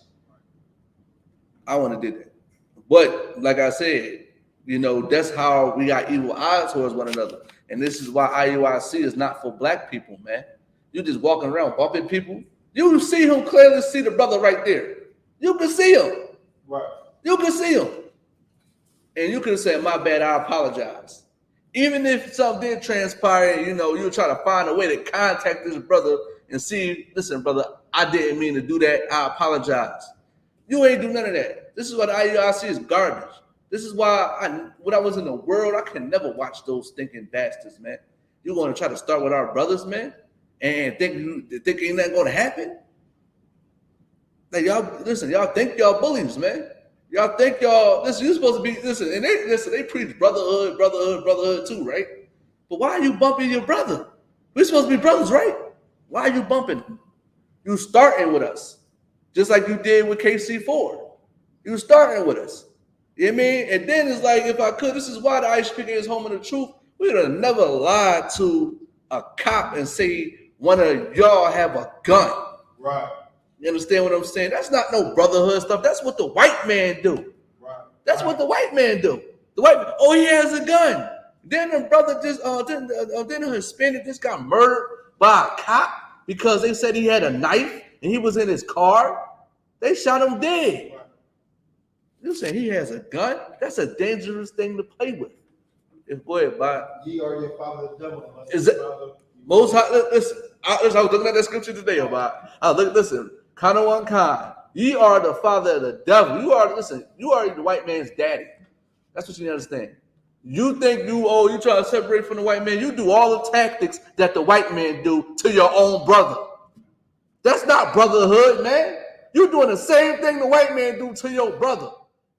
I wouldn't have did that. But, like I said, that's how we got evil eyes towards one another. And this is why IUIC is not for black people, man. You just walking around bumping people. You see him clearly, see the brother right there. You can see him. Right. You can see him. And you could have said, my bad, I apologize. Even if something did transpire, you try to find a way to contact this brother and see, listen, brother, I didn't mean to do that. I apologize. You ain't do none of that. This is what IUIC is garbage. This is why when I was in the world, I can never watch those stinking bastards, man. You're going to try to start with our brothers, man, and think ain't nothing going to happen? Like, y'all think y'all bullies, man. Y'all think listen, you're supposed to be, and they preach brotherhood too, right? But why are you bumping your brother? We're supposed to be brothers, right? Why are you bumping? You starting with us, just like you did with KC4. You starting with us. You know what I mean? And then it's like, if I could, this is why the I.S.U.P.K is home of the truth. We would have never lied to a cop and say one of y'all have a gun. Right. You understand what I'm saying? That's not no brotherhood stuff. That's what the white man do. Right. That's what the white man do. The white man, oh, he has a gun. Then the brother just, then a Hispanic just got murdered by a cop because they said he had a knife and he was in his car. They shot him dead. You saying he has a gun? That's a dangerous thing to play with. Go ahead, Bob. Ye are your father the devil. Is it most high? Listen, I was looking at that scripture today about. Listen, Kana one kind. Ye are the father of the devil. You are the white man's daddy. That's what you need to understand. You think you try to separate from the white man. You do all the tactics that the white man do to your own brother. That's not brotherhood, man. You're doing the same thing the white man do to your brother.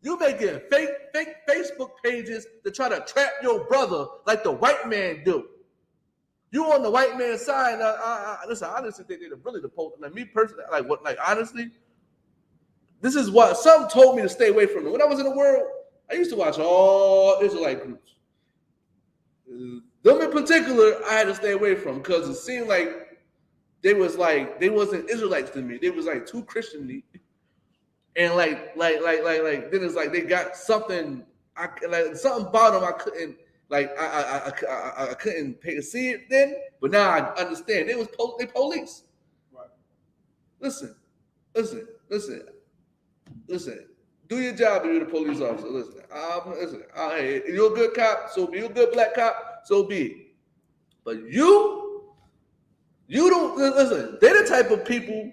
You making fake Facebook pages to try to trap your brother like the white man do. You on the white man's side. Listen, I honestly think they're really the post. Like me personally, honestly, this is what some told me to stay away from it. When I was in the world, I used to watch all Israelite groups. Them in particular, I had to stay away from because it seemed like they wasn't Israelites to me. They was like too Christian-y. And like then it's like they got something something about them I couldn't I couldn't see it then, but now I understand. They police. Right. Listen. Do your job if you're the police officer. Listen. Hey, you're a good cop, so be. You're a good black cop, so be it. But you don't listen. They're the type of people.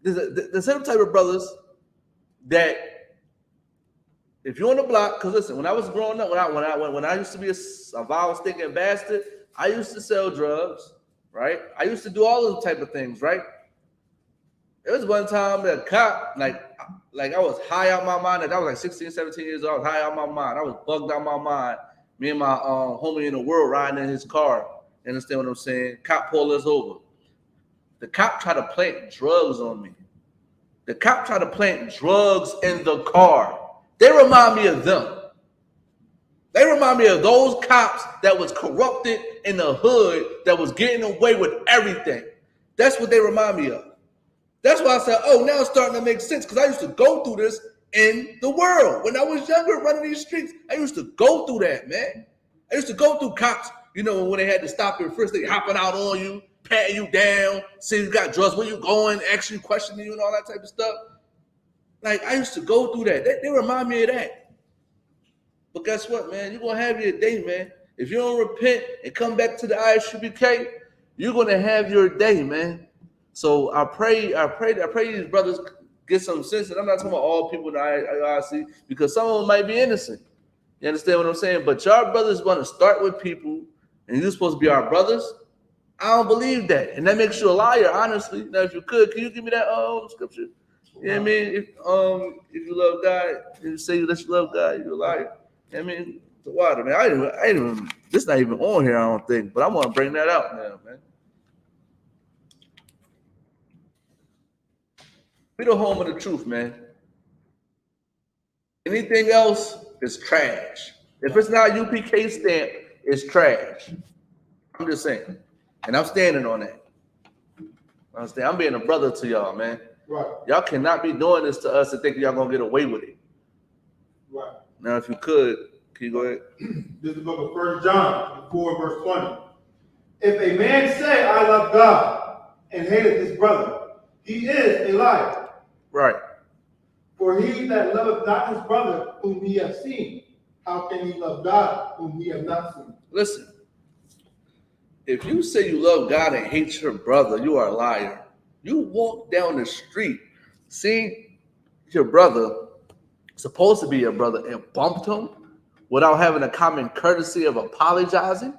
The same type of brothers that if you're on the block, because listen, when I was growing up, when I used to be a vile, stinking bastard, I used to sell drugs, right? I used to do all those type of things, right? There was one time that a cop, like I was high out my mind. I was like 16, 17 years old. I was high out my mind. I was bugged out my mind. Me and my homie in the world riding in his car. You understand what I'm saying? Cop pulled us over. The cop tried to plant drugs on me. The cop tried to plant drugs in the car. They remind me of them. They remind me of those cops that was corrupted in the hood that was getting away with everything. That's what they remind me of. That's why I said, now it's starting to make sense because I used to go through this in the world. When I was younger, running these streets, I used to go through that, man. I used to go through cops, when they had to stop you first, they hopping out on you, patting you down, see you got drugs, where you going, actually questioning you and all that type of stuff. Like, I used to go through that. They remind me of that. But guess what, man? You're going to have your day, man. If you don't repent and come back to the I.S.U.P.K, you're going to have your day, man. So I pray these brothers get some sense. And I'm not talking about all people in the IRC because some of them might be innocent. You understand what I'm saying? But y'all brothers want to start with people and you're supposed to be our brothers. I don't believe that. And that makes you a liar, honestly. Now, if you could, can you give me that scripture? You know what I mean? If you love God, and you say that you love God, you're a liar. You know what I mean? The water, man. I ain't even, this is not even on here, I don't think. But I want to bring that out now, man. We the home of the truth, man. Anything else is trash. If it's not UPK stamp, it's trash. I'm just saying. And I'm standing on that. I'm being a brother to y'all, man. Right. Y'all cannot be doing this to us and think y'all gonna get away with it. Right. Now, if you could, can you go ahead? This is the book of 1 John 4, verse 20. If a man say, I love God, and hateth his brother, he is a liar. Right. For he that loveth not his brother whom he hath seen, how can he love God whom he hath not seen? Listen, if you say you love God and hate your brother, you are a liar. You walk down the street, see your brother, supposed to be your brother, and bumped him without having a common courtesy of apologizing,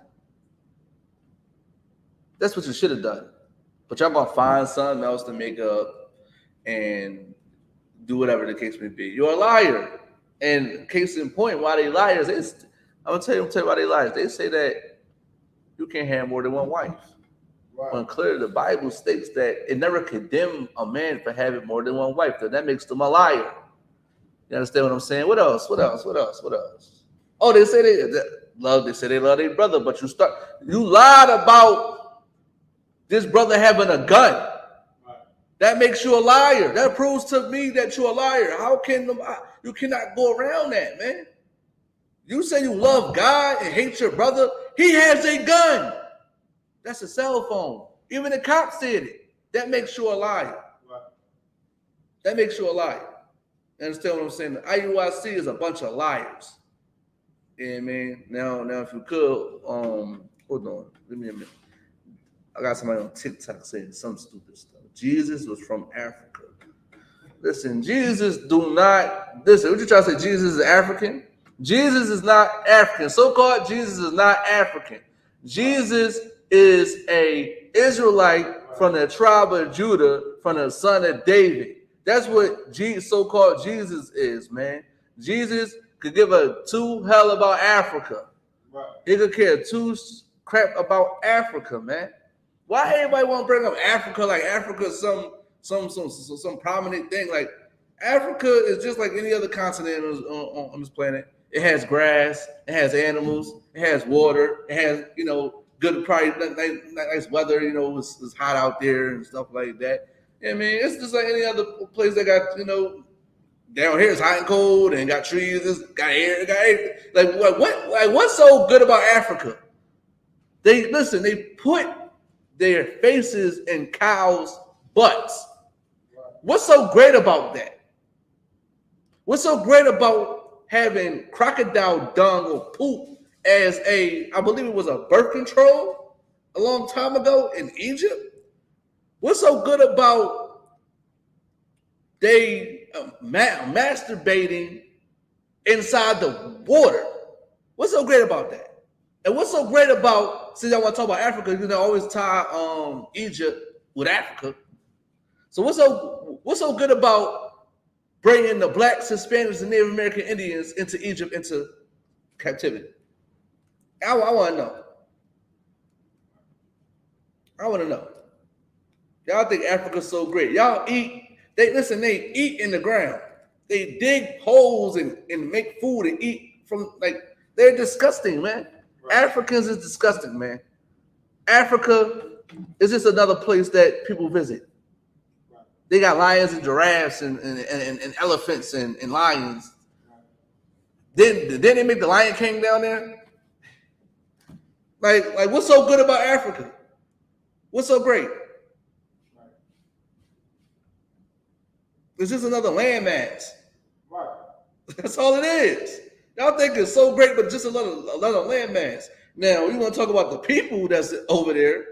that's what you should have done. But y'all gonna find something else to make up and do whatever the case may be. You're a liar. And case in point, why they liars? I'm gonna tell you why they liars. They say that you can't have more than one wife. Right. When clearly the Bible states that it never condemned a man for having more than one wife. So that makes them a liar. You understand what I'm saying? What else? Oh, they say they love their brother, but you lied about this brother having a gun. Right. That makes you a liar. That proves to me that you're a liar. How can you cannot go around that, man? You say you love God and hate your brother. He has a gun. That's a cell phone. Even the cops said it. That makes you a liar. That makes you a liar. You understand what I'm saying? The IUIC is a bunch of liars. Yeah, man. Now, if you could, hold on. Give me a minute. I got somebody on TikTok saying some stupid stuff. Jesus was from Africa. Listen, Jesus do not, listen, what you trying to say, Jesus is African? Jesus is not African. So-called Jesus is not African. Jesus is a Israelite from the tribe of Judah, from the son of David. That's what so-called Jesus is, man. Jesus could give a two hell about Africa. He could care two crap about Africa, man. Why everybody want to bring up Africa like Africa is some prominent thing? Like Africa is just like any other continent on this planet. It has grass, it has animals, it has water, it has good probably nice weather. It's hot out there and stuff like that. I mean, it's just like any other place that got down here it's hot and cold and got trees, it's got air, what's so good about Africa? They put their faces in cows' butts. What's so great about that? What's so great about having crocodile dung or poop as I believe it was a birth control a long time ago in Egypt? What's so good about they masturbating inside the water? What's so great about that? And what's so great about, since I want to talk about Africa, always tie Egypt with Africa. So what's so good about bringing the blacks, Hispanics, and Native American Indians into Egypt into captivity? I want to know. I want to know. Y'all think Africa's so great? Y'all eat. They eat in the ground. They dig holes and make food and eat from they're disgusting, man. Africans is disgusting, man. Africa is just another place that people visit. They got lions and giraffes and elephants and lions. Then they make the Lion King down there. Like what's so good about Africa? What's so great? It's just another landmass. Right. That's all it is. Y'all think it's so great, but just another landmass. Now, we want to talk about the people that's over there.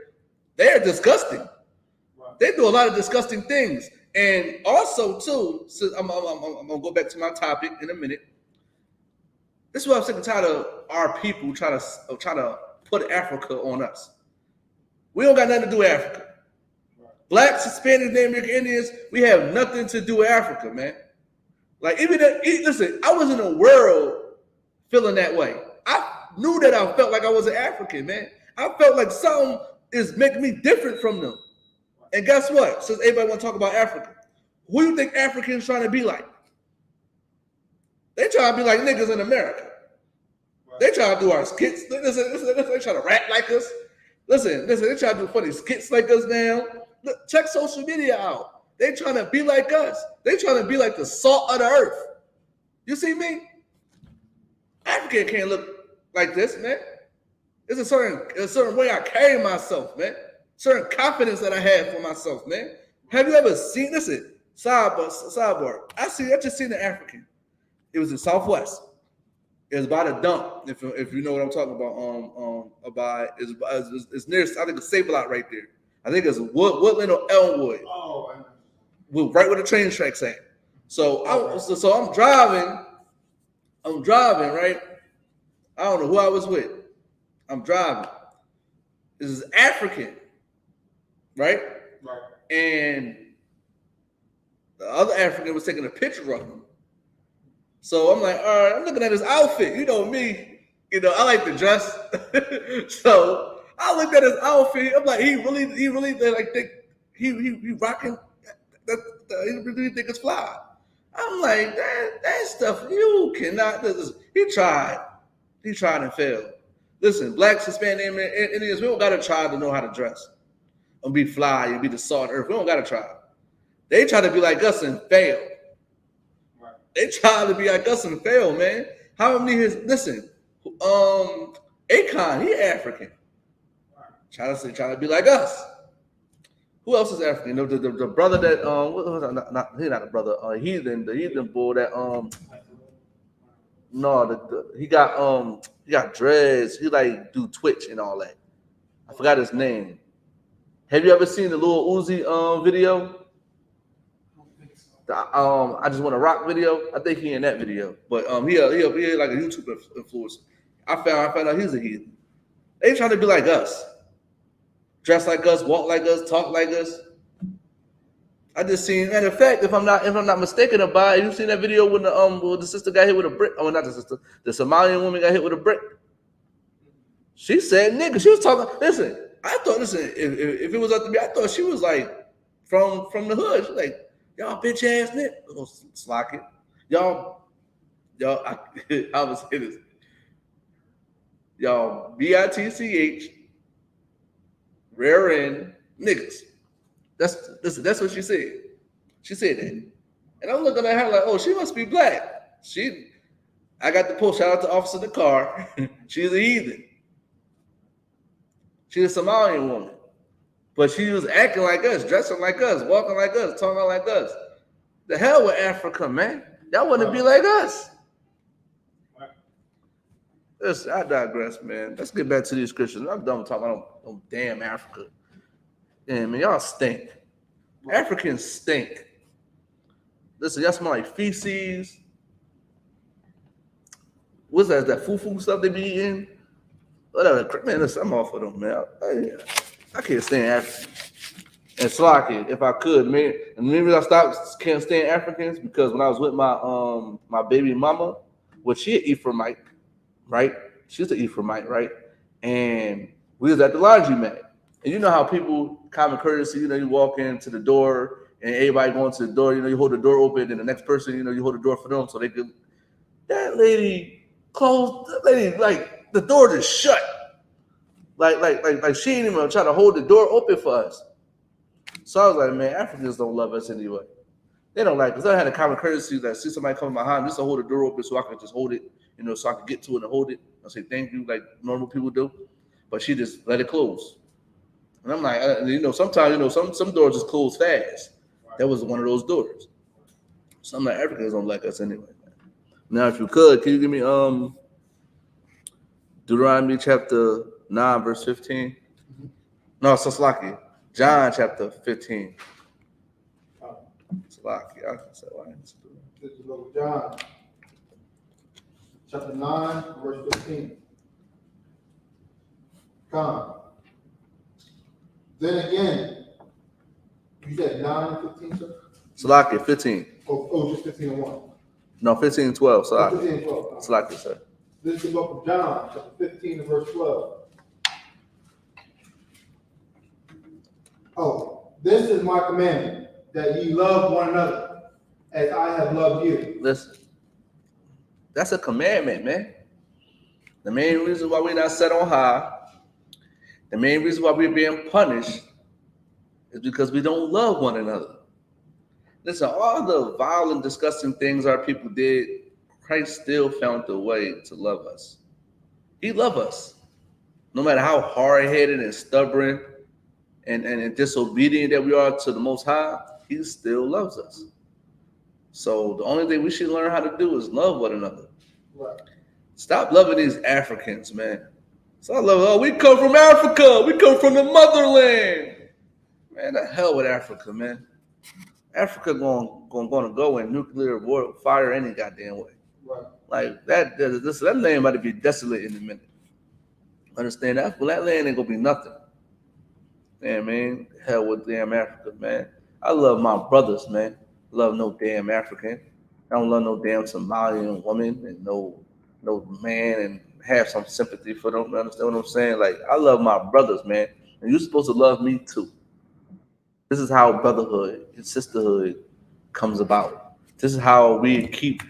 They're disgusting. Right. They do a lot of disgusting things. And also, too, so I'm going to go back to my topic in a minute. This is what I'm sick and tired of our people trying to put Africa on us. We don't got nothing to do with Africa. Right. Blacks, Hispanics, Native American Indians, we have nothing to do with Africa, man. Like, listen, I was in a world feeling that way. I knew that I felt like I was an African, man. I felt like something is making me different from them. And guess what? Since everybody want to talk about Africa, who do you think Africans trying to be like? They trying to be like niggas in America. They trying to do our skits. Listen, they trying to rap like us. Listen, they trying to do funny skits like us now. Look, check social media out. They trying to be like us. They trying to be like the salt of the earth. You see me? African can't look like this, man. It's a certain way I carry myself, man. Certain confidence that I have for myself, man. Have you ever seen, listen, sidebar. I just seen an African. It was in Southwest. It was by the dump, if you know what I'm talking about. It's near, I think, a Sable Out right there. I think it's Woodland or Elmwood. Oh, right where the train tracks at. So I'm driving, right? I don't know who I was with. I'm driving. This is African, right? Right. And the other African was taking a picture of him. So I'm like, all right, I'm looking at his outfit. You know me, I like to dress. So I looked at his outfit. I'm like, he really like think he rocking. He really think it's fly. I'm like, that stuff you cannot. He tried and failed. Listen, blacks, Hispanic, Indians, we don't gotta try to know how to dress and be fly and be the salt earth. We don't gotta try. They try to be like us and fail. Right. They try to be like us and fail, man. How many his listen? Akon, he African. Try to be like us. Who else is African? The brother that what was that? He's not a brother. The heathen boy that no, he got dreads. He like do Twitch and all that. I forgot his name. Have you ever seen the Lil Uzi video? I just want to rock video. I think he in that video, but he like a YouTube influencer. I found out he's a heathen. They trying to be like us, dress like us, walk like us, talk like us. I just seen. Matter of fact, if I'm not mistaken about it, you seen that video when the sister got hit with a brick? Oh, not the sister. The Somalian woman got hit with a brick. She said, "Nigga." She was talking. Listen, I thought. Listen, if it was up to me, I thought she was like from the hood. She's like, y'all bitch ass nigga. Oh, slack it. Y'all. I was saying this. Y'all bitch, rare in niggas. That's what she said. She said that. And I'm looking at her like, oh, she must be black. I got the post. Shout out to officer in the car. She's a heathen. She's a Somalian woman. But she was acting like us, dressing like us, walking like us, talking like us. The hell with Africa, man. Y'all want to be like us. I digress, man. Let's get back to these Christians. I'm done talking about no damn Africa. Yeah, man, y'all stink. Africans stink. Listen, y'all smell like feces. What's that? Is that foo-foo stuff they be eating? Whatever. Man, listen, I'm off of them, man. I can't stand Africans. And Slocky, if I could, man. And the reason I can't stand Africans because when I was with my baby mama, well, she an Ephraimite, right? She's an Ephraimite, right? And we was at the laundromat. And you know how people, common courtesy, you walk into the door and everybody going to the door, you hold the door open and the next person, you hold the door for them so they could. That lady closed. That lady, like, the door just shut. Like she ain't even try to hold the door open for us. So I was like, man, Africans don't love us anyway. They don't like us. I had a common courtesy that see somebody coming behind, just to hold the door open so I could just hold it, so I could get to it and hold it. I say thank you, like normal people do. But she just let it close. And I'm like, sometimes, some doors just close fast. That was one of those doors. Some like Africans don't like us anyway. Now, if you could you give me Deuteronomy chapter 9, verse 15? Mm-hmm. No, so Slaki. John chapter 15. Slaki. I can say why I need to do that. This is the book of John, chapter 9, verse 15. Come. Then again, you said 9 and 15, sir? Slaki, 15. Oh, just 15 and 1. No, 15 and 12. Slaki. 15 and 12. Slaki, sir. This is the book of John, chapter 15 and verse 12. Oh, this is my commandment, that ye love one another, as I have loved you. Listen, that's a commandment, man. The main reason why we're not set on high, the main reason why we're being punished is because we don't love one another. Listen, all the vile and disgusting things our people did, Christ still found a way to love us. He loved us. No matter how hard-headed and stubborn and disobedient that we are to the Most High, He still loves us. So the only thing we should learn how to do is love one another. Right. Stop loving these Africans, man. Stop loving, we come from Africa. We come from the motherland. Man, the hell with Africa, man. Africa going to go in nuclear war, fire any goddamn way. Right. Like that land about to be desolate in a minute. Understand that? Well, that land ain't gonna be nothing. Man, hell with damn Africa, man. I love my brothers, man. Love no damn African. I don't love no damn Somalian woman and no man and have some sympathy for them. Understand what I'm saying? Like, I love my brothers, man. And you're supposed to love me too. This is how brotherhood and sisterhood comes about. This is how we keep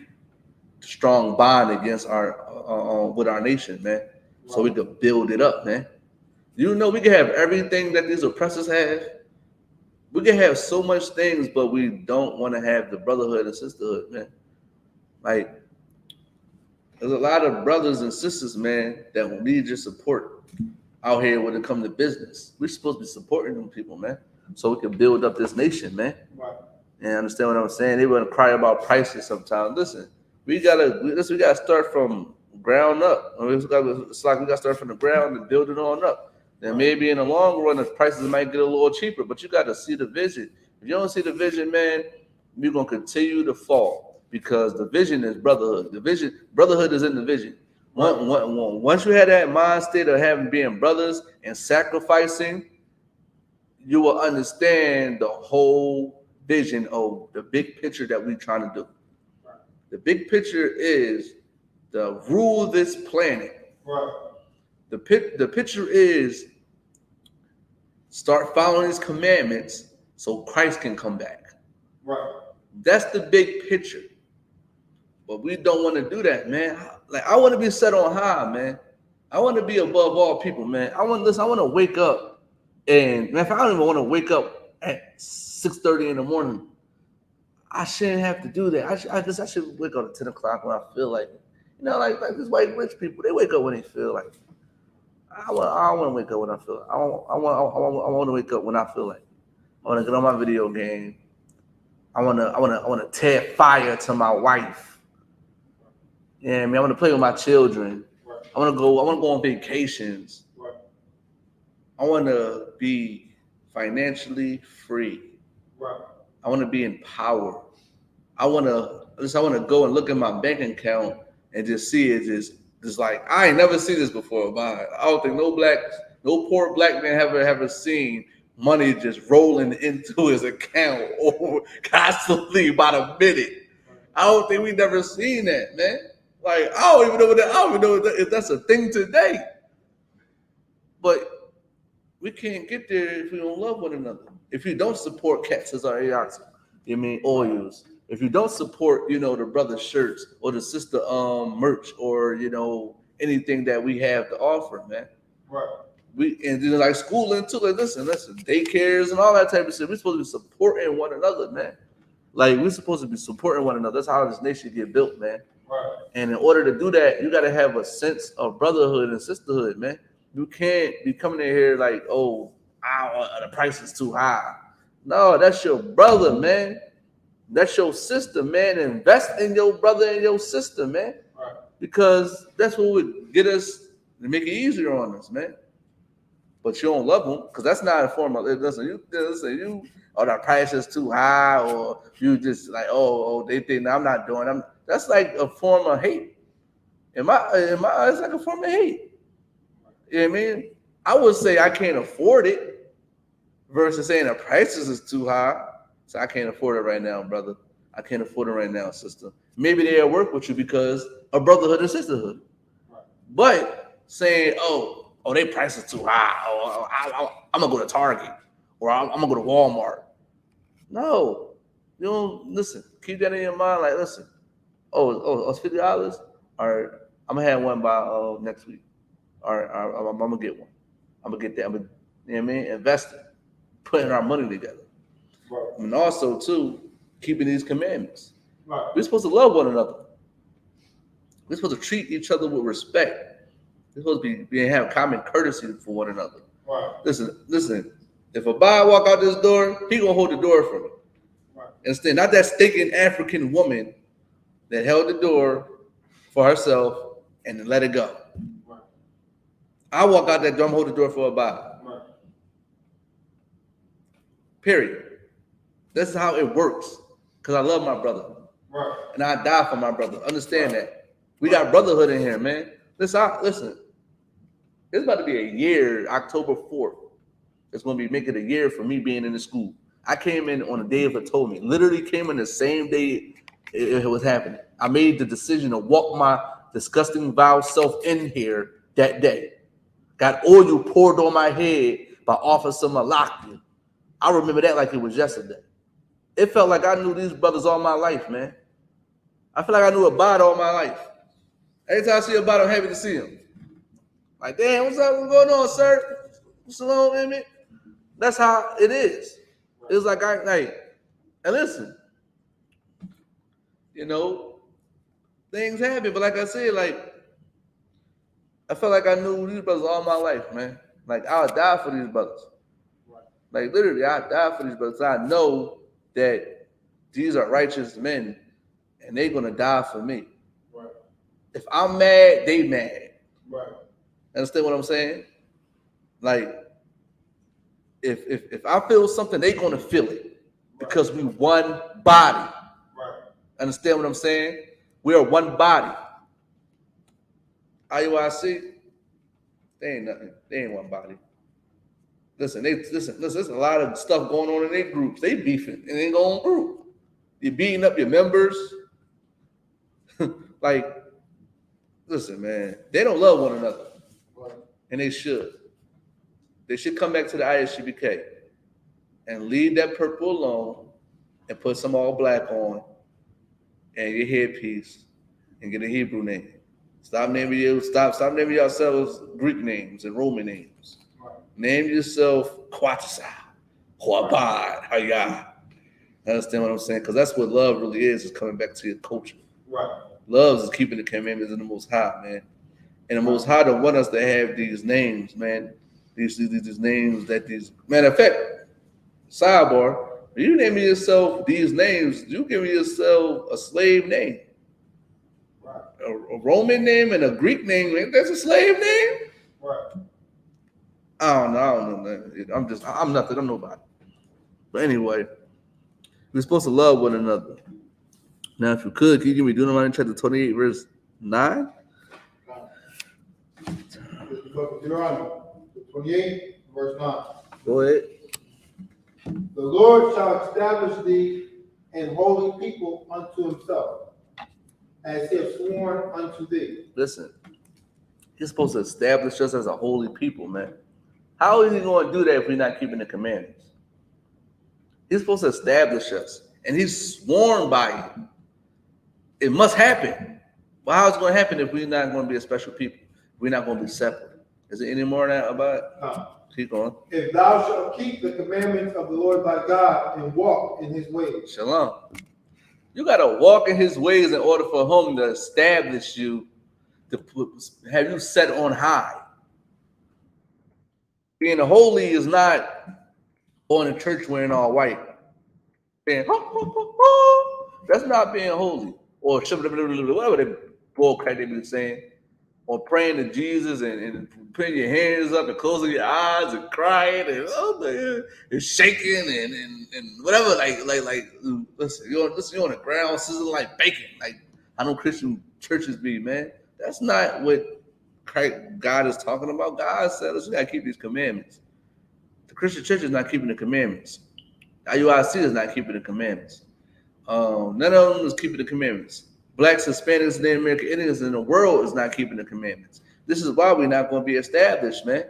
strong bond against with our nation, man. So we could build it up, man. We can have everything that these oppressors have, We can have so much things, but we don't want to have the brotherhood and sisterhood, man. Like, there's a lot of brothers and sisters, man, that will need your support out here when it comes to business. We're supposed to be supporting them people, man, so we can build up this nation, man. Right. And understand what I'm saying? They want to cry about prices sometimes. Listen, we gotta start from ground up. It's like we gotta start from the ground and build it on up. Then maybe in the long run, the prices might get a little cheaper, but you got to see the vision. If you don't see the vision, man, you're gonna continue to fall because the vision is brotherhood. Brotherhood is in the vision. Once you have that mind state of being brothers and sacrificing, you will understand the whole vision of the big picture that we're trying to do. The big picture is to rule this planet. Right. The picture is start following his commandments so Christ can come back. Right. That's the big picture. But we don't want to do that, man. Like, I want to be set on high, man. I want to be above all people, man. I want to wake up, and man, if I don't even want to wake up at 6:30 in the morning, I shouldn't have to do that. I guess I should wake up at 10 o'clock when I feel like it. You know, like these white rich people, they wake up when they feel like it. I want to wake up when I feel. I want to wake up when I feel like. I want to get on my video game. I want to tear fire to my wife. Yeah, I mean, I want to play with my children. Right. I want to go on vacations. Right. I want to be financially free. Right. I want to be in power. I want to go and look at my bank account and just see it just like I ain't never seen this before. But I don't think no poor black man ever seen money just rolling into his account over constantly about a minute. I don't think we never seen that, man. Like I don't even know if that's a thing today. But we can't get there if we don't love one another. If you don't support cats as our ART, you mean oils. If you don't support, the brother shirts or the sister merch or anything that we have to offer, man. Right. And then like schooling too. Like listen, daycares and all that type of shit. We're supposed to be supporting one another, man. Like we're supposed to be supporting one another. That's how this nation get built, man. Right. And in order to do that, you got to have a sense of brotherhood and sisterhood, man. You can't be coming in here like, oh, the price is too high. No, that's your brother, man. That's your sister, man. Invest in your brother and your sister, man. Right. Because that's what would get us to make it easier on us, man. But you don't love them because that's not a form of listen, the price is too high, or you just like, they think I'm not doing. That's like a form of hate. In my eyes, it's like a form of hate. You know what I mean? I would say I can't afford it versus saying the prices is too high. So I can't afford it right now, brother. I can't afford it right now, sister. Maybe they'll work with you because of brotherhood and sisterhood. Right. But saying, their price is too high, or I'm going to go to Target, or I'm going to go to Walmart. No. You don't listen. Keep that in your mind. Like, listen. It's $50? All right. I'm going to have one by next week. All right. I'm going to get one. I'm going to get that. You know what I mean? Investing. Putting our money together. Right. And also, too, keeping these commandments. Right. We're supposed to love one another. We're supposed to treat each other with respect. We're supposed to be have common courtesy for one another. Right. Listen. If a boy walk out this door, he gonna hold the door for me. Right. Instead, not that stinking African woman that held the door for herself and then let it go. Right. I walk out that door, I'm hold the door for a boy. Right. Period. This is how it works. Because I love my brother. Right. And I die for my brother. Understand that. We got brotherhood in here, man. Listen. It's about to be a year, October 4th. It's going to be making a year for me being in the school. I came in on the day of atonement. Literally came in the same day it was happening. I made the decision to walk my disgusting vile self in here that day. Got oil poured on my head by Officer Malaki. I remember that like it was yesterday. It felt like I knew these brothers all my life, man. I feel like I knew Abad all my life. Every time I see Abad, I'm happy to see him. Like, damn, what's up? What's going on, sir? Shalom, Emmett. That's how it is. It's like and listen, things happen, but like I said, I felt like I knew these brothers all my life, man. Like I'll die for these brothers. Like literally, I'll die for these brothers. I know that these are righteous men, and they're gonna die for me. If I'm mad, they mad. Understand what I'm saying? Like, if I feel something, they gonna feel it because we one body. Understand what I'm saying? We are one body. I.U.I.C. They ain't nothing. They ain't one body. Listen. There's a lot of stuff going on in their groups. They beefing in their own group. You're beating up your members. Like, listen, man. They don't love one another, and they should. They should come back to the I.S.U.P.K. and leave that purple alone and put some all black on and your headpiece and get a Hebrew name. Stop naming yourselves Greek names and Roman names. Name yourself Quatsah, Huabad, Hayah. Understand what I'm saying? Because that's what love really is coming back to your culture. Love is keeping the commandments of the Most High, man. And the Most High don't want us to have these names, man. These names that matter of fact, sidebar, when you name yourself these names, you give yourself a slave name. A Roman name and a Greek name, that's a slave name? I don't know, man. I'm nothing, I'm nobody. But anyway, we're supposed to love one another. Now, if you could, can you give me Deuteronomy chapter 28, verse 9? Deuteronomy 28, verse 9. Go ahead. The Lord shall establish thee an holy people unto himself, as he has sworn unto thee. Listen, he's supposed to establish us as a holy people, man. How is he going to do that if we're not keeping the commandments? He's supposed to establish us, and he's sworn by it. It must happen. Well, how is it going to happen if we're not going to be a special people? We're not going to be separate. Is there any more about it? No. Keep going. If thou shalt keep the commandments of the Lord thy God and walk in his ways. Shalom. You got to walk in his ways in order for him to establish you, to have you set on high. Being holy is not going to church wearing all white. Being, that's not being holy. Or whatever the bullcrap they be saying. Or praying to Jesus and putting your hands up and closing your eyes and crying and shaking and whatever. Listen, you're on the ground sizzling like bacon. Like I know Christian churches be, man. That's not what God is talking about. God said us, we gotta keep these commandments. The Christian church is not keeping the commandments. I.U.I.C. is not keeping the commandments. None of them is keeping the commandments. Blacks, Hispanics, Native American Indians in the world is not keeping the commandments. This is why we're not going to be established, man.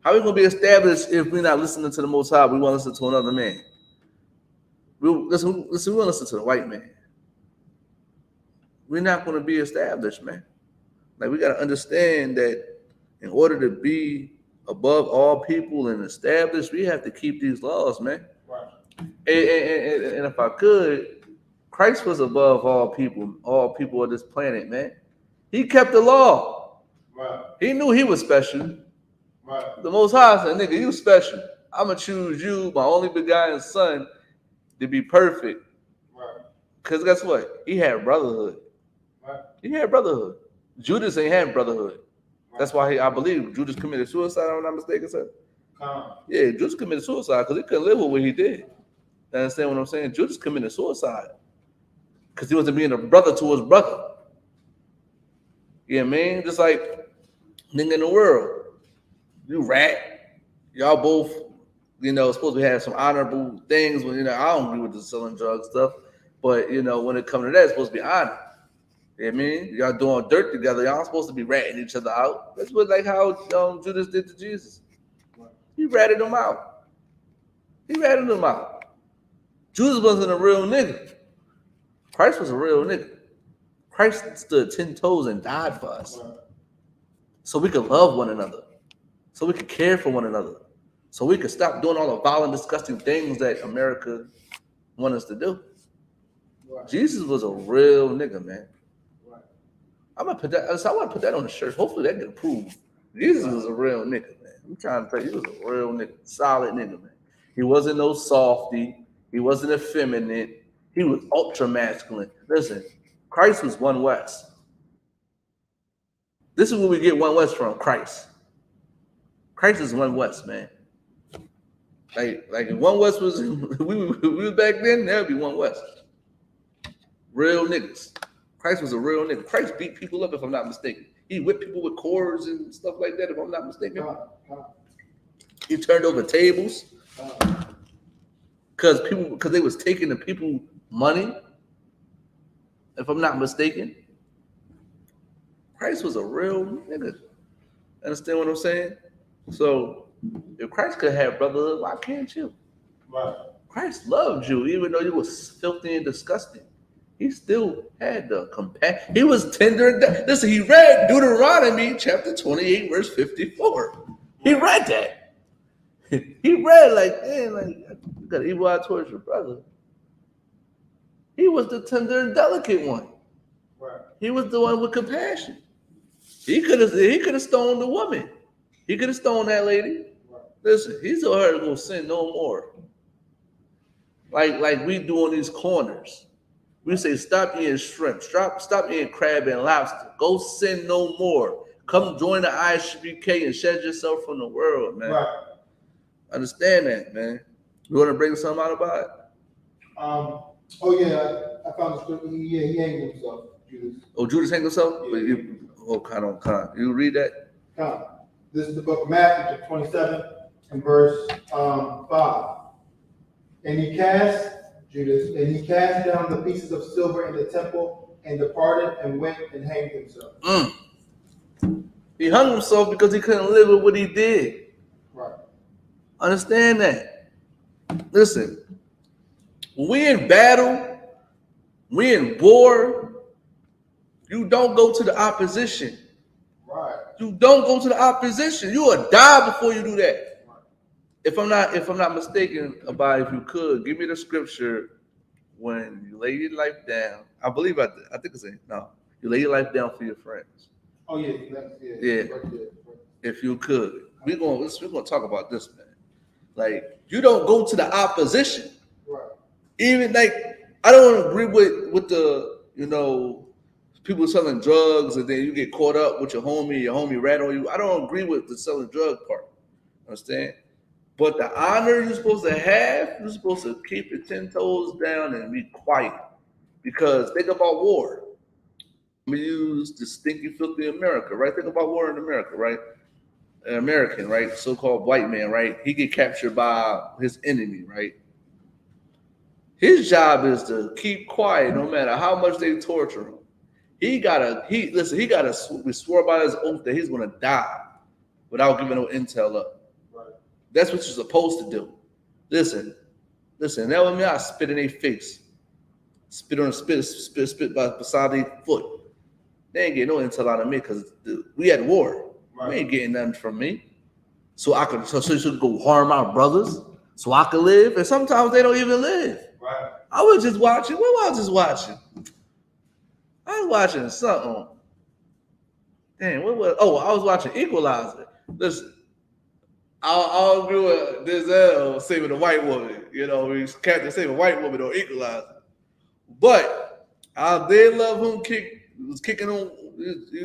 How are we going to be established if we're not listening to the Most High? We want to listen to another man. We want to listen to the white man. We're not going to be established, man. Like, we got to understand that in order to be above all people and established, we have to keep these laws, man. Right. And if I could, Christ was above all people of this planet, man. He kept the law. Right. He knew he was special. Right. The Most High said, nigga, you special. I'm going to choose you, my only begotten son, to be perfect. Right. Because guess what? He had brotherhood. Right. He had brotherhood. Judas ain't had brotherhood. Right. That's why I believe Judas committed suicide, if I'm not mistaken, sir. Yeah, Judas committed suicide because he couldn't live with what he did. You understand what I'm saying? Judas committed suicide because he wasn't being a brother to his brother. You know what I mean? Just like nigga in the world. You rat. Y'all both, supposed to have some honorable things when, I don't agree with the selling drugs stuff. But, when it comes to that, it's supposed to be honor. You know what I mean? Y'all doing dirt together. Y'all supposed to be ratting each other out. That's what how Judas did to Jesus. He ratted him out. Judas wasn't a real nigga. Christ was a real nigga. Christ stood 10 toes and died for us. So we could love one another. So we could care for one another. so we could stop doing all the violent, disgusting things that America want us to do. Right. Jesus was a real nigga, man. Right. I'm gonna put that. So I want to put that on the shirt. Hopefully that can prove Jesus was a real nigga, man. I'm trying to tell you, he was a real nigga, solid nigga, man. He wasn't no softy. He wasn't effeminate. He was ultra masculine. Listen, Christ was One West. This is where we get One West from. Christ. Christ is One West, man. Like if One West was we was back then, that would be One West. Real niggas. Christ was a real nigga. Christ beat people up, if I'm not mistaken. He whipped people with cords and stuff like that, if I'm not mistaken. He turned over tables because they was taking the people money, if I'm not mistaken. Christ was a real nigga. Understand what I'm saying? So if Christ could have brotherhood, why can't you? Right. Christ loved you, even though you was filthy and disgusting. He still had the compassion. He was tender. Listen, he read Deuteronomy chapter 28, verse 54. He read that. He read like, man, like, you got evil eye towards your brother. He was the tender and delicate one. Right. He was the one with compassion. He could have stoned the woman. He could have stoned that lady. Right. Listen, he told her to go sin no more. Like we do on these corners. We say, stop eating shrimp, stop eating crab and lobster. Go sin no more. Come join the I.S.U.P.K and shed yourself from the world, man. Right. Understand that, man. You want to bring something out about it? Oh yeah, I found the scripture. Yeah, he hanged himself, Judas. Oh, Judas hanged himself? Yeah. Kind on. You read that? This is the book of Matthew, 27, and verse 5. And he cast down the pieces of silver in the temple and departed and went and hanged himself. He hung himself because he couldn't live with what he did. Right. Understand that. Listen, when we in battle, we in war, you don't go to the opposition. Right. You don't go to the opposition. You will die before you do that. Right. If I'm not mistaken, about if you could give me the scripture when you lay your life down. I believe I think it's no. You lay your life down for your friends. Oh yeah. Right. If you could, we're gonna talk about this, man. Like, you don't go to the opposition. Right. Even like, I don't agree with the people selling drugs and then you get caught up with your homie rat on you. I don't agree with the selling drug part. Understand? But the honor you're supposed to have, you're supposed to keep your 10 toes down and be quiet. Because think about war. We use the stinky, filthy America, right? Think about war in America, right? An American, right? So-called white man, right? He get captured by his enemy, right? His job is to keep quiet no matter how much they torture him. We swore by his oath that he's gonna die without giving no intel up. That's what you're supposed to do. Listen. That was me. I spit in their face. Spit beside their foot. They ain't getting no intel out of me because we had war. Right. We ain't getting nothing from me. So you should go harm our brothers so I could live. And sometimes they don't even live. Right. I was just watching. What was I just watching? I was watching something. Dang, what was? Oh, I was watching Equalizer. Listen. I'll agree with Denzel saving a white woman. He's Captain saving a white woman on Equalizer. But I did love him kicking on. He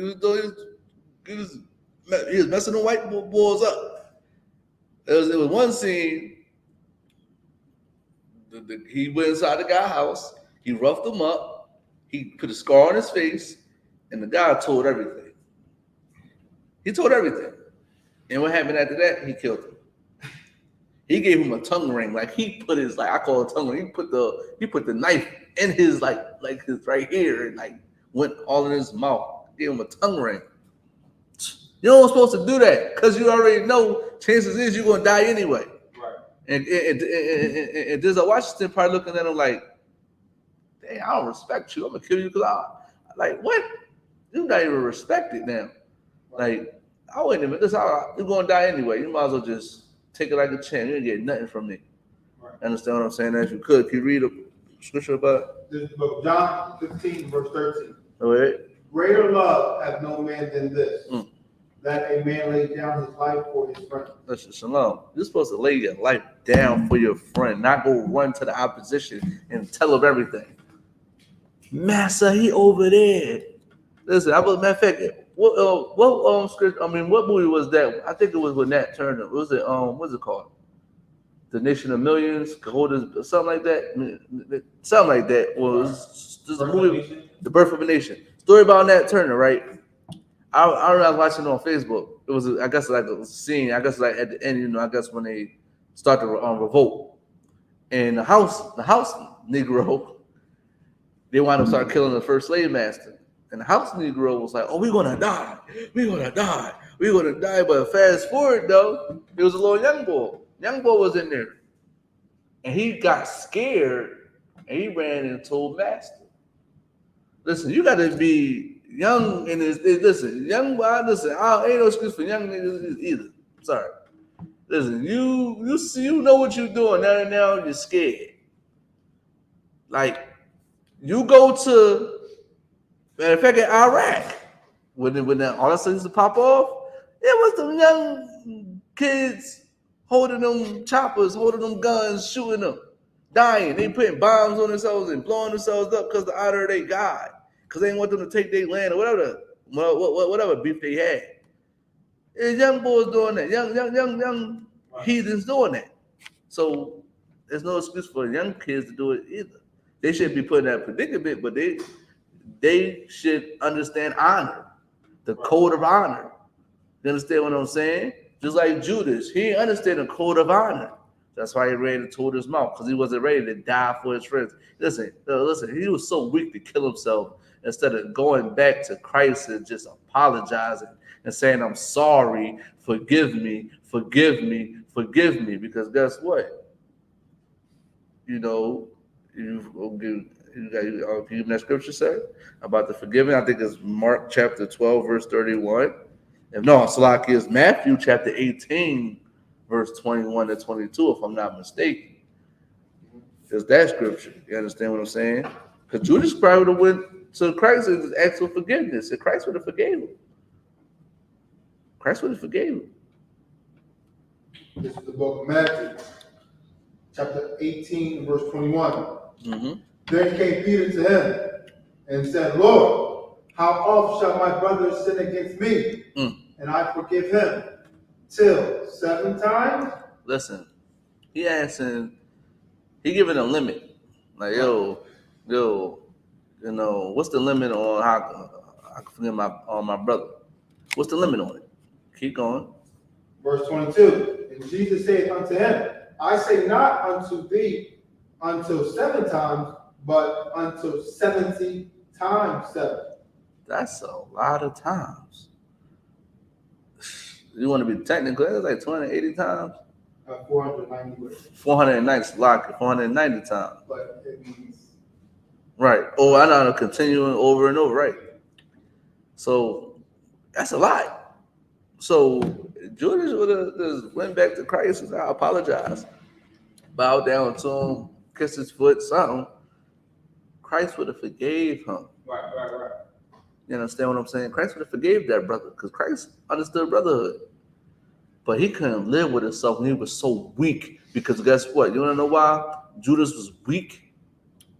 was messing the white boys up. There was one scene. He went inside the guy's house. He roughed him up. He put a scar on his face, and the guy told everything. He told everything. And what happened after that? He killed him. He gave him a tongue ring. Like he put his I call it tongue ring. He put the knife in his like his right here and like went all in his mouth. Gave him a tongue ring. You don't supposed to do that because you already know chances is you're gonna die anyway. Right. And there's a Washington probably looking at him like, dang, I don't respect you. I'm gonna kill you because I like what? You're not even respected now. Right. Like. I wouldn't even. You're gonna die anyway. You might as well just take it like a champ. You didn't get nothing from me. Right. Understand what I'm saying? As you could. Can you read a scripture about it? This is the book of John 15, verse 13. All right. Greater love hath no man than this, that a man lay down his life for his friend. Listen, shalom. You're supposed to lay your life down for your friend, not go run to the opposition and tell them everything. Massa, he over there. Listen, I was, matter of fact, what script? I mean, what movie was that? I think it was with Nat Turner. Was it what's it called? The Nation of Millions, something like that. Something like that. Was there's a movie, The Birth of a Nation. Story about Nat Turner, right? I was watching it on Facebook. It was, I guess, like a scene. I guess, like at the end, you know, I guess when they start to revolt, and the house Negro, they wound up start killing the first slave master. And the house Negro was like, "Oh, we're gonna die. We're gonna die. We're gonna die." But fast forward though, it was a little young boy. Young boy was in there, and he got scared, and he ran and told master. Listen, you got to be young in this. Listen, young boy. Listen, ain't no excuse for young niggas either. Sorry. Listen, you see, you know what you're doing. Now you're scared. Like you go to, matter of fact, in Iraq, when that all that stuff used to pop off, it was some young kids holding them choppers, holding them guns, shooting them, dying. They putting bombs on themselves and blowing themselves up because the honor of their God, because they didn't want them to take their land or whatever beef they had. And young boys doing that, young heathens doing that. So there's no excuse for young kids to do it either. They shouldn't be put in that predicament, but they should understand honor, the code of honor. You understand what I'm saying? Just like Judas, he didn't understand the code of honor. That's why he ran and told his mouth, because he wasn't ready to die for his friends. Listen, he was so weak to kill himself instead of going back to Christ and just apologizing and saying, "I'm sorry, forgive me, forgive me, forgive me." Because guess what? You know, can you give that scripture say about the forgiving? I think it's Mark chapter 12, verse 31. If no, Salaki is Matthew chapter 18, verse 21 to 22, if I'm not mistaken. It's that scripture. You understand what I'm saying? Because Judas probably would have went to Christ and asked for forgiveness, and Christ would have forgave him. Christ would have forgave him. This is the book of Matthew, chapter 18, verse 21. Mm-hmm. Then came Peter to him and said, "Lord, how oft shall my brother sin against me, and I forgive him? Till 7 times?" Listen, he asking, he giving a limit. Like, yo, you know, what's the limit on how I can forgive my brother? What's the limit on it? Keep going. Verse 22. And Jesus saith unto him, "I say not unto thee until 7 times, but until 70 times 7. That's a lot of times. You want to be technical? That's like 280 times. 490. 490, lock it. 490 times. But it means right. Oh, I know. Continuing over and over. Right. So that's a lot. So Judas would have just went back to Christ and said, "I apologize." Bowed down to him, kissed his foot, something. Christ would have forgave him. Right. You understand what I'm saying? Christ would have forgave that brother because Christ understood brotherhood. But he couldn't live with himself when he was so weak. Because guess what? You want to know why Judas was weak?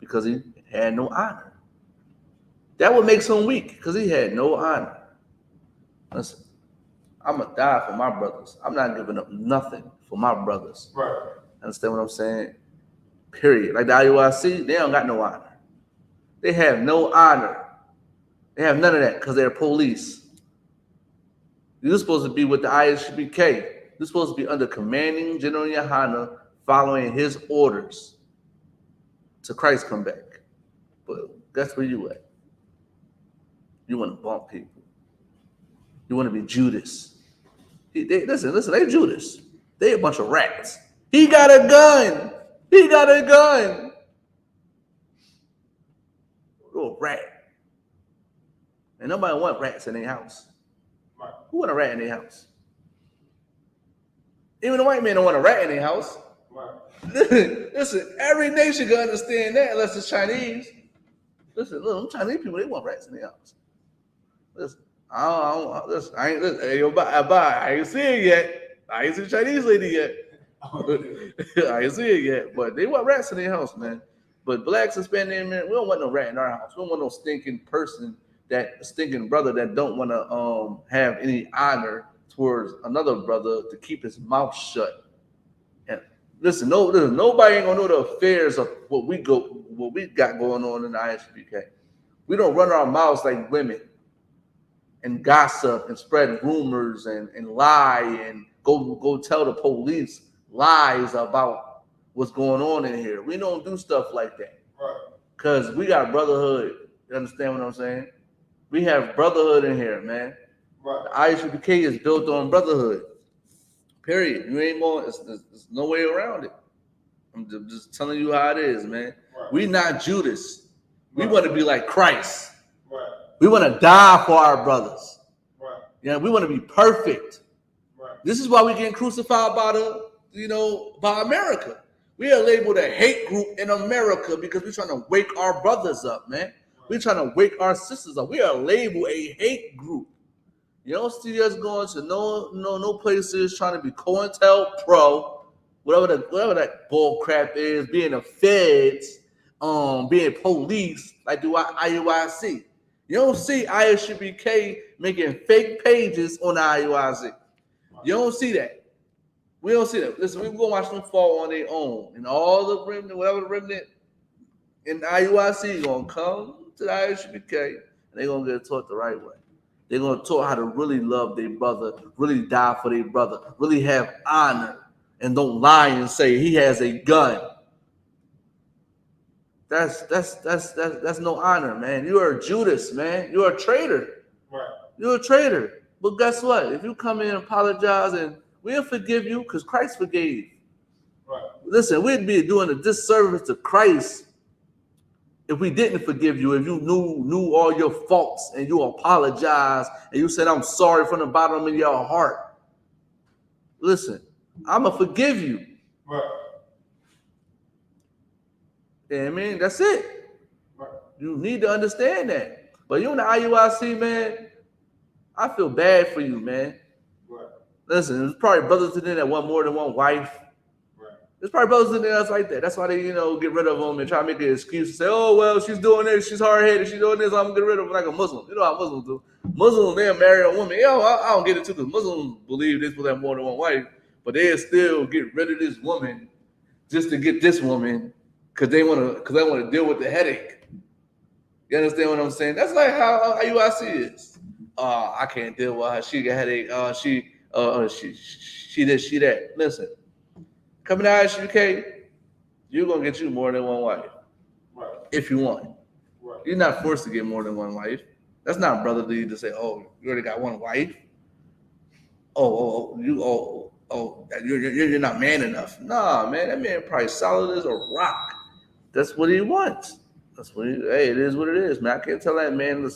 Because he had no honor. That would make him weak because he had no honor. Listen, I'm going to die for my brothers. I'm not giving up nothing for my brothers. Right. Understand what I'm saying? Period. Like the I.U.I.C, they don't got no honor. They have no honor. They have none of that because they're police. You're supposed to be with the I.S.U.P.K. You're supposed to be under commanding Gen.YAHANNA, following his orders till Christ come back. But guess where you at? You want to bump people. You want to be Judas. Listen, they Judas. They a bunch of rats. He got a gun. Little rat. And nobody want rats in their house. Right. Who want a rat in their house? Even the white man don't want a rat in their house. Right. Listen, every nation can understand that unless it's Chinese. Listen, look, them Chinese people, they want rats in their house. Listen, listen, hey, yo, I ain't see it yet. I ain't see the Chinese lady yet. I ain't see it yet, but they want rats in their house, man. But blacks, Hispanic, man, we don't want no rat in our house. We don't want no stinking person, that stinking brother that don't want to have any honor towards another brother to keep his mouth shut. And listen, nobody ain't gonna know the affairs of what we got going on in the I.S.U.P.K. We don't run our mouths like women and gossip and spread rumors and lie and go tell the police lies about what's going on in here. We don't do stuff like that. Right. Because we got brotherhood. You understand what I'm saying? We have brotherhood in here, man. Right. The I.S.U.P.K is built on brotherhood. Period. You ain't more. There's no way around it. I'm just telling you how it is, man. Right. We not Judas. We Right. want to be like Christ. Right. We want to die for our brothers. Right. Yeah, we want to be perfect. Right. This is why we getting crucified by by America. We are labeled a hate group in America because we're trying to wake our brothers up, man. We're trying to wake our sisters up. We are labeled a hate group. You don't see us going to no places trying to be COINTELPRO, whatever that bull crap is, being the feds, being police like the IUIC. You don't see I.S.U.P.K making fake pages on the IUIC. You don't see that. We don't see that. Listen, we're gonna watch them fall on their own, and all the remnant, whatever the remnant in the IUIC, gonna come to the I.S.U.P.K and they're gonna get taught the right way. They're gonna taught how to really love their brother, really die for their brother, really have honor, and don't lie and say he has a gun. That's no honor, man. You are a Judas, man. You're a traitor. Right. You're a traitor. But guess what? If you come in and apologize, and we'll forgive you because Christ forgave. Right. Listen, we'd be doing a disservice to Christ if we didn't forgive you, if you knew all your faults and you apologized and you said, I'm sorry from the bottom of your heart. Listen, I'm going to forgive you. Right. Yeah, I mean, that's it. Right. You need to understand that. But you in the IUIC, man, I feel bad for you, man. Right. Listen, there's probably brothers in there that want more than one wife. Right. There's probably brothers in there that's like that. That's why they, get rid of them and try to make an excuse to say, oh, well, she's doing this, she's hard-headed, she's doing this, I'm going to get rid of her like a Muslim. You know how Muslims do. Muslims, they'll marry a woman. I don't get it too, because Muslims believe they're supposed to have more than one wife, but they'll still get rid of this woman just to get this woman because they want to deal with the headache. You understand what I'm saying? That's like how IUIC is. I can't deal with her. She got a headache. She this, she that. Listen, coming out of I.S.U.P.K, you're gonna get you more than one wife. Right. If you want. Right. You're not forced to get more than one wife. That's not brotherly to say, oh, you already got one wife. You're not man enough. Nah, man, that man probably solid as a rock. That's what he wants. Hey, it is what it is, man. I can't tell that man,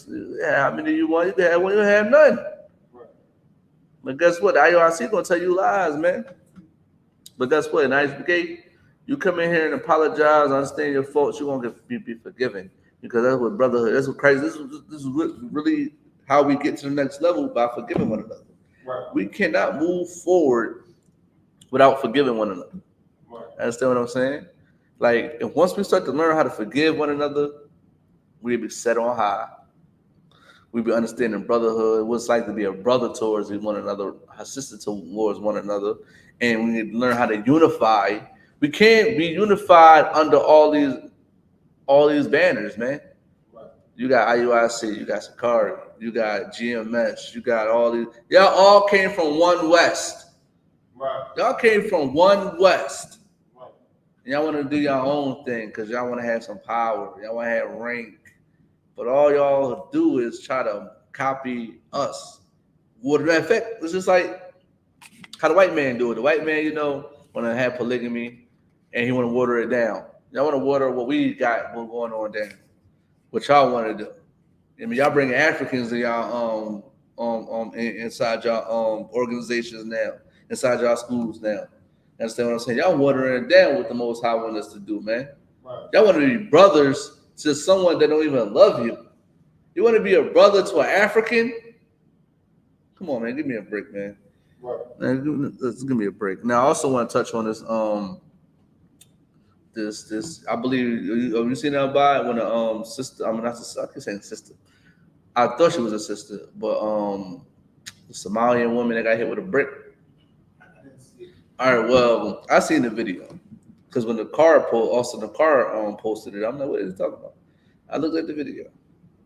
how many you want? You can have one, you have none. Right. But guess what? The IRC gonna tell you lies, man. But guess what? In I.S.U.P.K, you come in here and apologize, understand your faults, you're gonna be forgiven. Because that's what brotherhood, that's what Christ, this is really how we get to the next level, by forgiving one another. Right. We cannot move forward without forgiving one another. Right. Understand what I'm saying? Like, if once we start to learn how to forgive one another, we'll be set on high. We'll be understanding brotherhood, what it's like to be a brother towards one another, a sister towards one another, and we need to learn how to unify. We can't be unified under all these banners, man. Right. You got IUIC, you got Sakari, you got GMS, you got all these. Y'all all came from one West. Right. Y'all came from one West. Y'all want to do your own thing because y'all want to have some power. Y'all want to have rank. But all y'all do is try to copy us. What that effect? It's just like how the white man do it. The white man, want to have polygamy and he want to water it down. Y'all want to water what we got going on down. What y'all want to do. I mean, y'all bring Africans to y'all inside y'all organizations now. inside y'all schools now. You understand what I'm saying? Y'all watering it down what the Most High want us to do, man. Right. Y'all want to be brothers to someone that don't even love you. You want to be a brother to an African? Come on, man, give me a break, man. Right. Man, let's give me a break. Now, I also want to touch on this. This. I believe you seen that by when a sister. I mean, not sister. I keep saying sister. I thought she was a sister, but the Somalian woman that got hit with a brick. All right, well, I seen the video because when the car posted it, I'm like, what is he talking about? I looked at the video.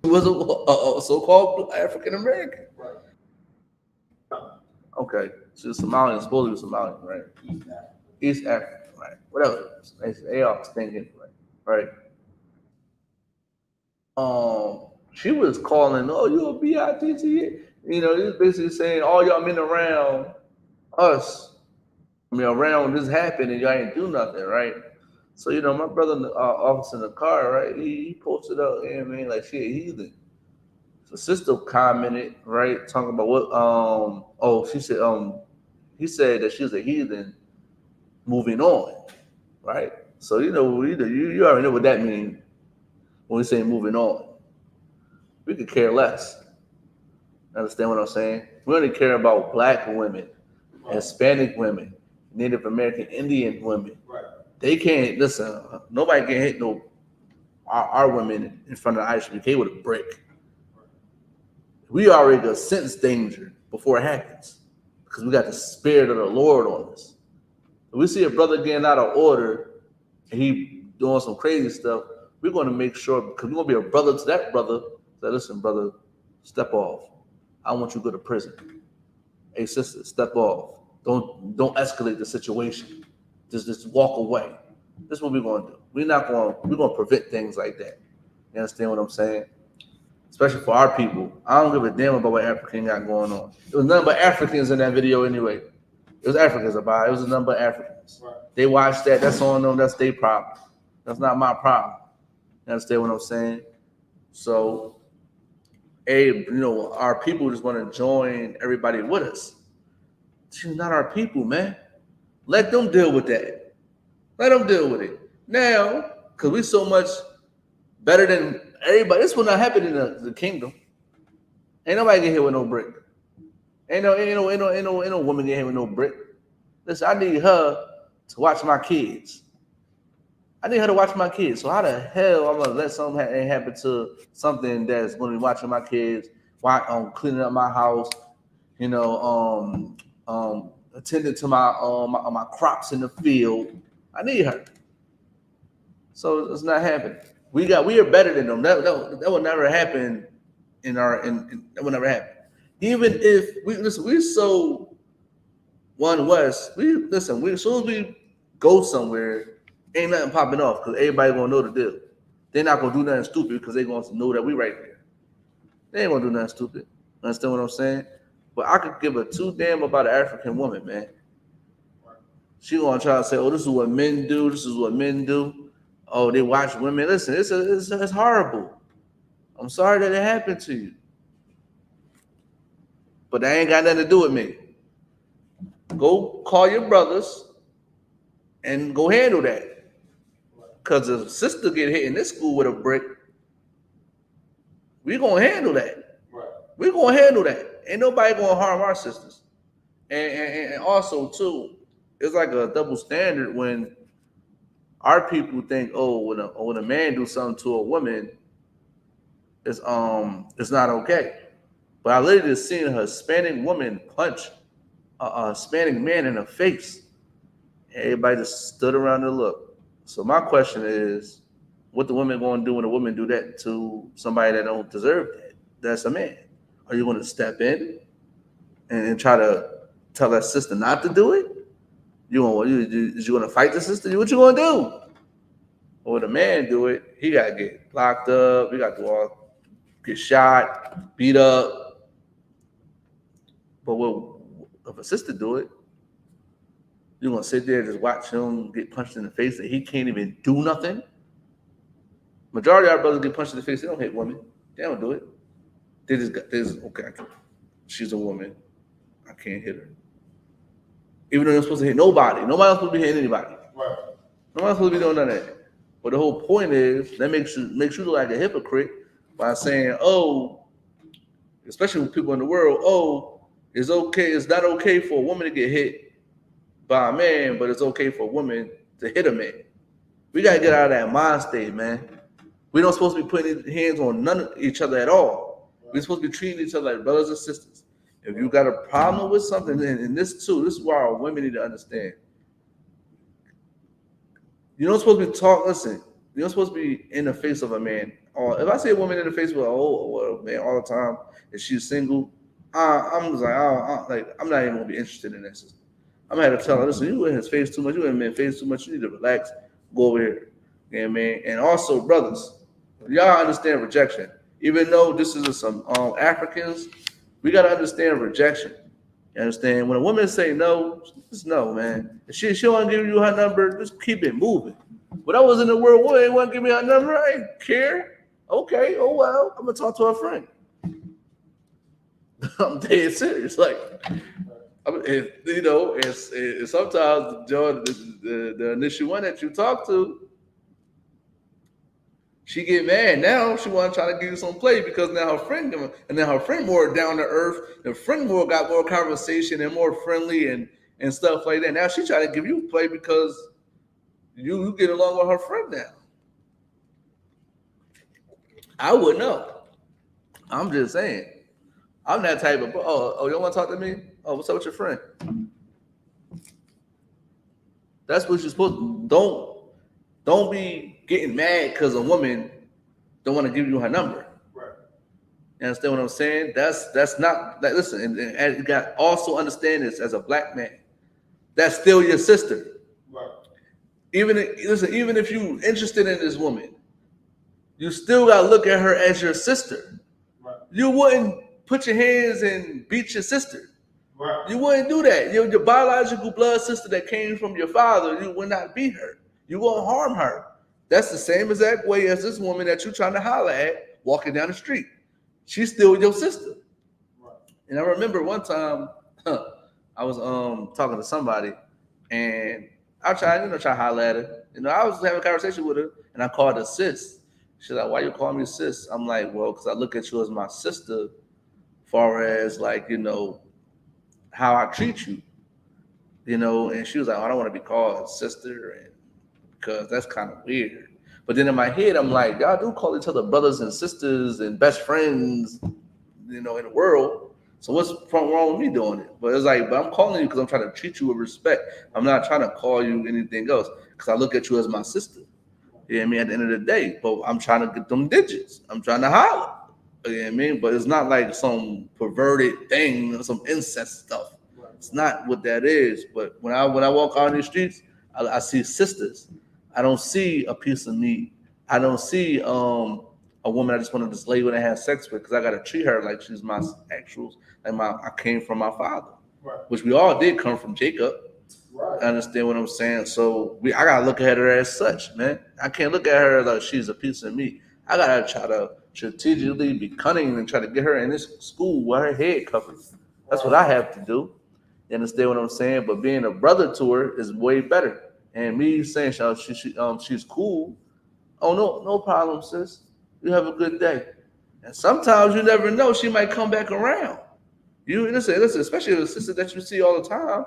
It was a so-called African American. Right. Okay, she's Somalian, supposedly Somalian, right? East African, right? Whatever. They all thinking, right? She was calling, oh, you a BITT? You know, he's basically saying all y'all men around us. I mean, around when this happened and y'all ain't do nothing, right? So, you know, my brother in the office in the car, right? He posted up, yeah, man, like she a heathen. So sister commented, right, talking about what she said he said that she was a heathen moving on, right? So you know, you already know what that means when we say moving on. We could care less. Understand what I'm saying? We only care about black women, right, Hispanic women, Native American Indian women. Right. They can't listen. Nobody can hit our women in front of the I.S.U.P.K with a brick. We already got sense danger before it happens because we got the spirit of the Lord on us. If we see a brother getting out of order and he doing some crazy stuff, we're going to make sure, because we're going to be a brother to that brother, say, listen, brother, step off. I want you to go to prison. Hey, sister, step off. Don't escalate the situation. Just walk away. This is what we're going to do. We're going to prevent things like that. You understand what I'm saying? Especially for our people. I don't give a damn about what African got going on. It was nothing but Africans in that video anyway. It was Africans about it. It was a number of Africans. Right. They watched that. That's on them. That's their problem. That's not my problem. You understand what I'm saying? So, you know, our people just want to join everybody with us. It's not our people, man. Let them deal with that. Let them deal with it. Now, because we're so much better than everybody. This will not happen in the kingdom. Ain't nobody get hit with no brick. Ain't no woman get hit with no brick. Listen, I need her to watch my kids. I need her to watch my kids. So how the hell I'm gonna let something happen to something that's gonna be watching my kids, while cleaning up my house, you know, attending to my crops in the field. I need her. So it's not happening. We are better than them. That will never happen that will never happen. Even if we're so one West. As soon as we go somewhere, ain't nothing popping off because everybody gonna know the deal. They're not gonna do nothing stupid because they gonna know that we right there. They ain't gonna do nothing stupid. Understand what I'm saying? But I could give a two damn about an African woman, man. She gonna try to say, "Oh, this is what men do. This is what men do. Oh, they watch women." Listen, it's horrible. I'm sorry that it happened to you, but that ain't got nothing to do with me. Go call your brothers and go handle that. Because if a sister get hit in this school with a brick, we gonna handle that. Right. We gonna handle that. Ain't nobody gonna harm our sisters. And also too, it's like a double standard when our people think, oh, when a man do something to a woman, it's not okay. But I literally just seen a Hispanic woman punch a Hispanic man in the face. Everybody just stood around and looked. So my question is, what the women going to do when a woman do that to somebody that don't deserve that? That's a man. Are you going to step in and try to tell that sister not to do it? You going to fight the sister? What you going to do? Or when a man do it, he got to get locked up. He got to get shot, beat up. But if a sister do it, you're going to sit there and just watch him get punched in the face and he can't even do nothing? Majority of our brothers get punched in the face. They don't hit women. They don't do it. They just okay, she's a woman. I can't hit her. Even though you're supposed to hit nobody. Nobody else supposed to be hitting anybody. Right. Nobody's supposed to be doing none of that. But the whole point is that makes you look like a hypocrite by saying, oh, especially with people in the world, oh, it's not okay for a woman to get hit by a man, but it's okay for a woman to hit a man. We gotta get out of that mind state, man. We don't supposed to be putting hands on none of each other at all. We're supposed to be treating each other like brothers and sisters. If you got a problem with something, and this too, this is why our women need to understand. You're not supposed to be listen, you're not supposed to be in the face of a man. Or if I see a woman in the face with a man all the time, and she's single, I'm just like, I'm not even gonna be interested in this. I'm gonna have to tell her, listen, you in his face too much, you in his face too much, you need to relax, go over here. You know what I mean? And also, brothers, y'all understand rejection. Even though this is some Africans, we gotta understand rejection. You understand? When a woman say no, just no, man. If she don't give you her number, just keep it moving. But I was in the world, woman ain't want to give me her number. I ain't care. Okay, oh well, I'm gonna talk to her friend. I'm dead serious. Like, it's sometimes the initial one that you talk to, she get mad. Now she want to try to give you some play because now her friend more down to earth. The friend more got more conversation and more friendly and stuff like that. Now she try to give you play because you get along with her friend now. I wouldn't know. I'm just saying. I'm that type of you don't want to talk to me? Oh, what's up with your friend? That's what you're supposed to. Don't be getting mad because a woman don't want to give you her number. Right. You understand what I'm saying? That's not like, listen, and you got also understand this as a black man. That's still your sister. Right. Even if you interested in this woman, you still gotta look at her as your sister. Right. You wouldn't put your hands and beat your sister. Right. You wouldn't do that. Your biological blood sister that came from your father, you would not beat her. You won't harm her. That's the same exact way as this woman that you're trying to holler at walking down the street. She's still your sister. Right. And I remember one time I was talking to somebody and I tried to holler at her. I was having a conversation with her and I called her sis. She's like, why you call me sis? I'm like, well, because I look at you as my sister, far as like, how I treat you. And she was like, I don't want to be called sister, and because that's kind of weird. But then in my head, I'm like, y'all do call each other brothers and sisters and best friends, in the world. So what's wrong with me doing it? But it's like, but I'm calling you because I'm trying to treat you with respect. I'm not trying to call you anything else because I look at you as my sister. You know what I mean? At the end of the day, but I'm trying to get them digits. I'm trying to holler. You know what I mean? But it's not like some perverted thing, some incest stuff. It's not what that is. But when I walk out in the streets, I see sisters. I don't see a piece of meat. I don't see a woman I just want to just lay with and have sex with because I got to treat her like she's my actual, like I came from my father, right. Which we all did come from Jacob. Right. I understand what I'm saying. So I gotta look at her as such, man. I can't look at her like she's a piece of meat. I gotta try to strategically be cunning and try to get her in this school with her head covered. That's what I have to do. You understand what I'm saying? But being a brother to her is way better. And me saying she's cool. Oh no problem, sis. You have a good day. And sometimes you never know, she might come back around. You listen, especially the sister that you see all the time.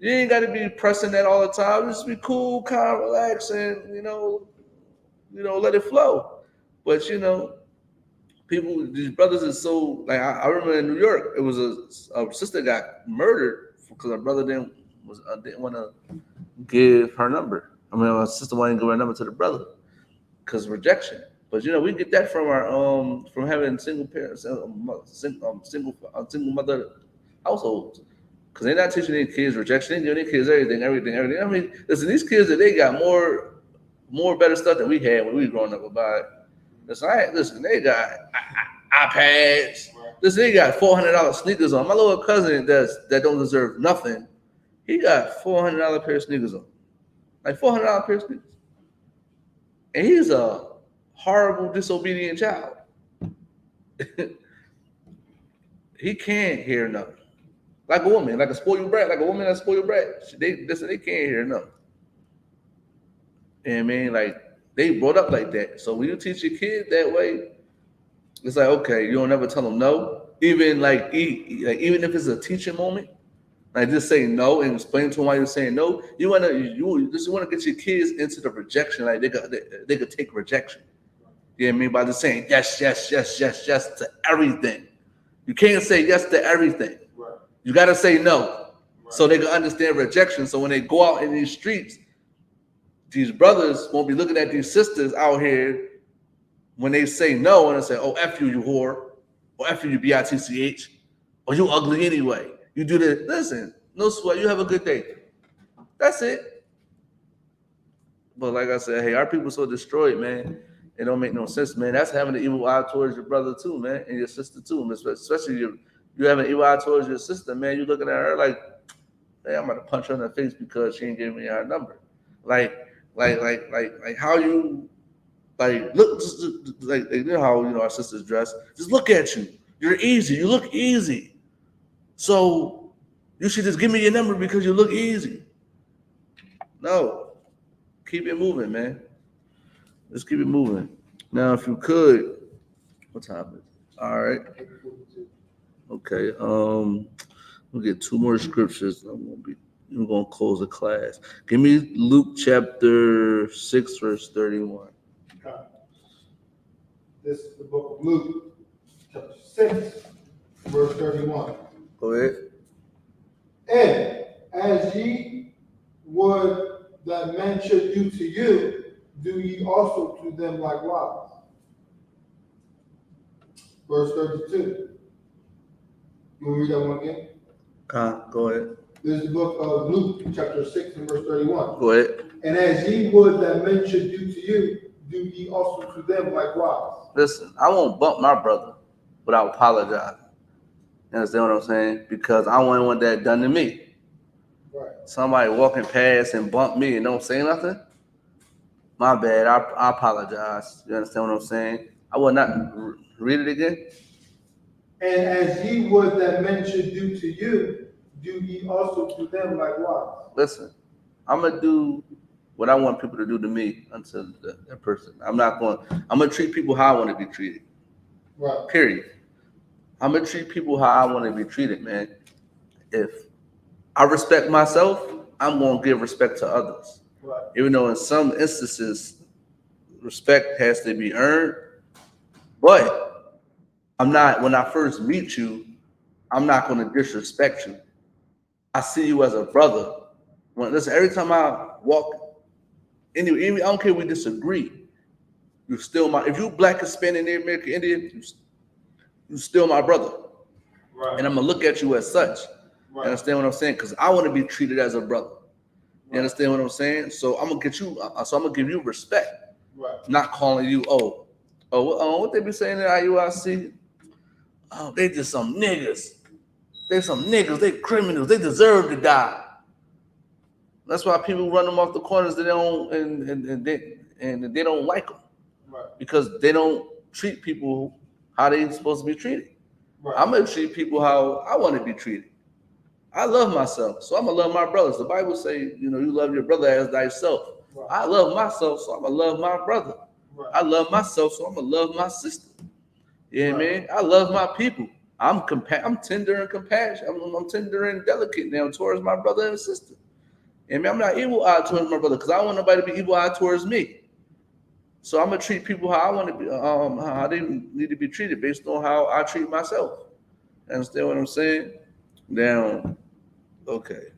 You ain't got to be pressing that all the time. Just be cool, calm, relax, and let it flow. But people, these brothers is so like I remember in New York, it was a sister got murdered because her brother didn't want to give her number. I mean, her sister wanted to give her number to the brother because of rejection. But we get that from our from having single parents, single mother households. Because they're not teaching their kids rejection, they're giving their kids everything. I mean, listen, these kids they got more better stuff than we had when we were growing up about it. Listen, they got iPads. Listen, they got $400 sneakers on. My little cousin that don't deserve nothing, he got $400 pair of sneakers on. Like $400 pair of sneakers. And he's a horrible, disobedient child. He can't hear nothing. Like a woman, like a spoiled brat, like a woman that's spoiled brat. They can't hear no. And I mean, like they brought up like that. So when you teach your kid that way, it's like okay, you don't never tell them no. Even like even if it's a teaching moment, like just say no and explain to them why you're saying no. You just wanna get your kids into the rejection, like they could take rejection. You know what I mean? By just saying yes, yes, yes, yes, yes to everything. You can't say yes to everything. Right. You gotta say no. So they can understand rejection. So when they go out in these streets, these brothers won't be looking at these sisters out here when they say no and they say, oh, F you, you whore, or F you, you bitch, or you ugly anyway. You do this. Listen, no sweat, you have a good day. That's it. But like I said, hey, our people so destroyed, man. It don't make no sense, man. That's having an evil eye towards your brother too, man, and your sister too. Especially you have an evil eye towards your sister, man. You looking at her like, hey, I'm gonna punch her in the face because she ain't giving me her number. Like how you look just like you know how our sisters dress. Just look at you. You're easy. You look easy. So you should just give me your number because you look easy. No, keep it moving, man. Let's keep it moving. Now, if you could, what time is it? All right. Okay. We'll get two more scriptures. I'm gonna close the class. Give me Luke chapter 6, verse 31. Okay. This is the book of Luke, chapter 6, verse 31. Go ahead. And as ye would that men should do to you, do ye also to them likewise. Verse 32. You want to read that one again? Go ahead. This is the book of Luke, chapter 6, and verse 31. Go ahead. And as ye would that men should do to you, do ye also to them likewise. Listen, I won't bump my brother without apologizing. You understand what I'm saying? Because I wouldn't want that done to me. Right. Somebody walking past and bump me and don't say nothing. My bad. I apologize. You understand what I'm saying? I will not read it again. And as ye would that men should do to you, do ye also to them likewise. Listen, I'm gonna do what I want people to do to me unto that person. I'm gonna treat people how I want to be treated. Right. Period. I'm gonna treat people how I want to be treated, man. If I respect myself, I'm gonna give respect to others. Right. Even though in some instances respect has to be earned, but I'm not. When I first meet you, I'm not gonna disrespect you. I see you as a brother. Listen, every time I walk, anyway, I don't care if we disagree. You're still my. If you black, Hispanic, Native American, Indian, you still my brother. Right. And I'm gonna look at you as such. Right. You understand what I'm saying? Because I want to be treated as a brother. You understand what I'm saying? So I'm gonna get you. So I'm gonna give you respect. Right. Not calling you what they be saying at I.U.I.C. Oh, they just some niggas. They some niggas. They criminals. They deserve to die. That's why people run them off the corners. They don't and they don't like them. Right. Because they don't treat people how they supposed to be treated. Right. I'm gonna treat people how I want to be treated. I love myself, so I'm gonna love my brothers. The Bible say, you love your brother as thyself. Right. I love myself, so I'm gonna love my brother. Right. I love myself, so I'm gonna love my sister. You know what I mean? I love my people. I'm tender and compassionate. I'm tender and delicate now towards my brother and sister. And I'm not evil-eyed towards my brother because I don't want nobody to be evil-eyed towards me. So I'm gonna treat people how I want to be, how they need to be treated based on how I treat myself. Understand what I'm saying? Now, okay.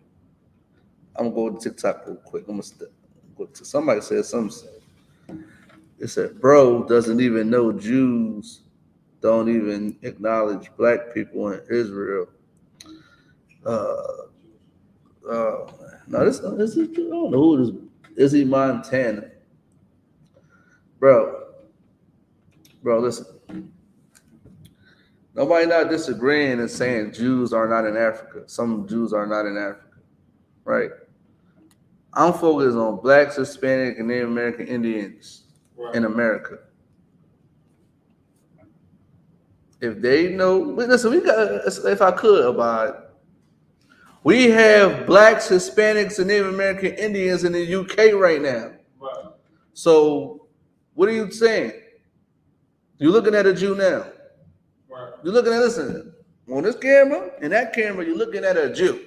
I'm gonna go to TikTok real quick. I'm gonna go to somebody said something. It said, "Bro doesn't even know Jews don't even acknowledge black people in Israel." No, this is, I don't know who it is. Izzy Montana, bro, listen. Nobody not disagreeing and saying Jews are not in Africa. Some Jews are not in Africa, right? I'm focused on blacks, Hispanic, and Native American Indians in America. If they know, listen, if I could, about We have blacks, Hispanics, and Native American Indians in the UK right now. Right. So what are you saying? You're looking at a Jew now. Right. You're looking at, listen, on this camera and that camera, you're looking at a Jew.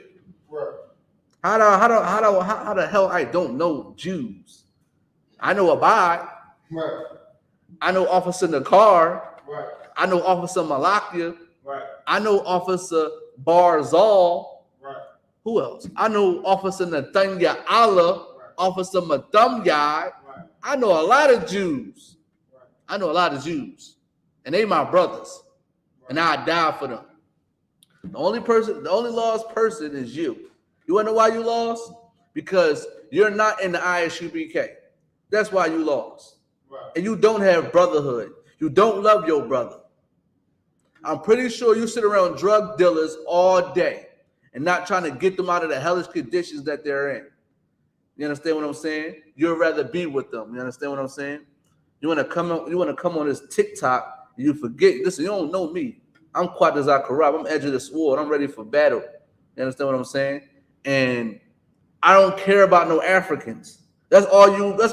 Right. How the hell I don't know Jews? I know Abad. Right. I know Officer Nakar. Right. I know Officer Malakia. Right. I know Officer Barzal. Right. Who else? I know Officer Nathanya Allah, Right. Officer Madamyai. Right. I know a lot of Jews. Right. I know a lot of Jews. And they my brothers. Right. And I die for them. The only lost person is you. You wanna know why you lost? Because you're not in the I.S.U.P.K. That's why you lost. Right. And you don't have brotherhood. You don't love your brother. I'm pretty sure you sit around drug dealers all day and not trying to get them out of the hellish conditions that they're in. You understand what I'm saying? You'd rather be with them. You understand what I'm saying? You want to come on this TikTok and you forget. Listen, you don't know me. I'm Quad Zakarab. I'm edge of the sword. I'm ready for battle. You understand what I'm saying? And I don't care about no Africans. That's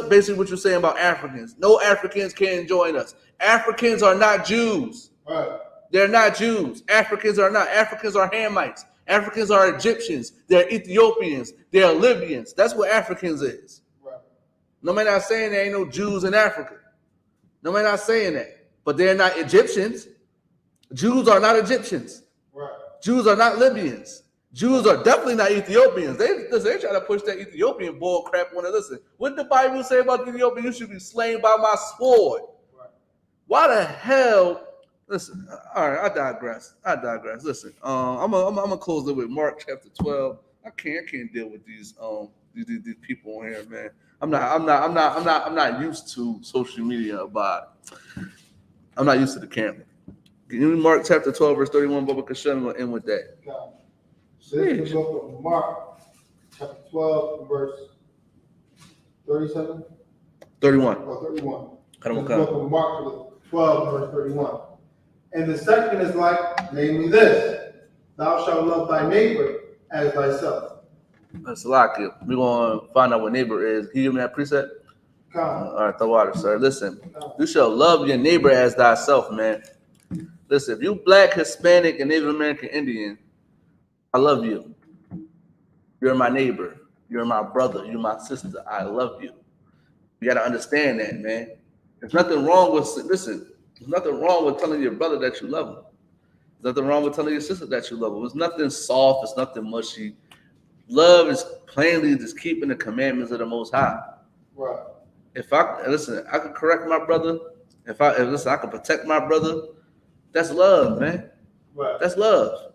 basically what you're saying about Africans. No Africans can join us. Africans are not Jews. Right. They're not Jews. Africans are not. Africans are Hamites. Africans are Egyptians. They're Ethiopians. They're Libyans. That's what Africans is. Right. No man not saying there ain't no Jews in Africa. No man not saying that. But they're not Egyptians. Jews are not Egyptians. Right. Jews are not Libyans. Jews are definitely not Ethiopians. They try to push that Ethiopian bull crap on us. Listen, what did the Bible say about Ethiopia? You should be slain by my sword. Right. Why the hell? Listen, all right, I digress. Listen, I'm gonna close it with Mark chapter 12. I can't deal with these people on here, man. I'm not used to social media about it. I'm not used to the camera. Give me Mark chapter 12, verse 31, Baba Kashan, we'll end with that. Now, this is the book of Mark, chapter 12, verse 37? 31. Or 31. Come on, The book of Mark, 12, verse 31. And the second is like, namely this: thou shalt love thy neighbor as thyself. That's a lot. We're going to find out what neighbor is. Can you give me that precept? All right, the water, sir. Listen, you shall love your neighbor as thyself, man. Listen, if you black, Hispanic, and Native American Indian, I love you. You're my neighbor. You're my brother. You're my sister. I love you. You got to understand that, man. There's nothing wrong with, listen, there's nothing wrong with telling your brother that you love him. There's nothing wrong with telling your sister that you love him. It's nothing soft. It's nothing mushy. Love is plainly just keeping the commandments of the Most High. Right. If I can correct my brother. If I can protect my brother. That's love, man. Right. That's love.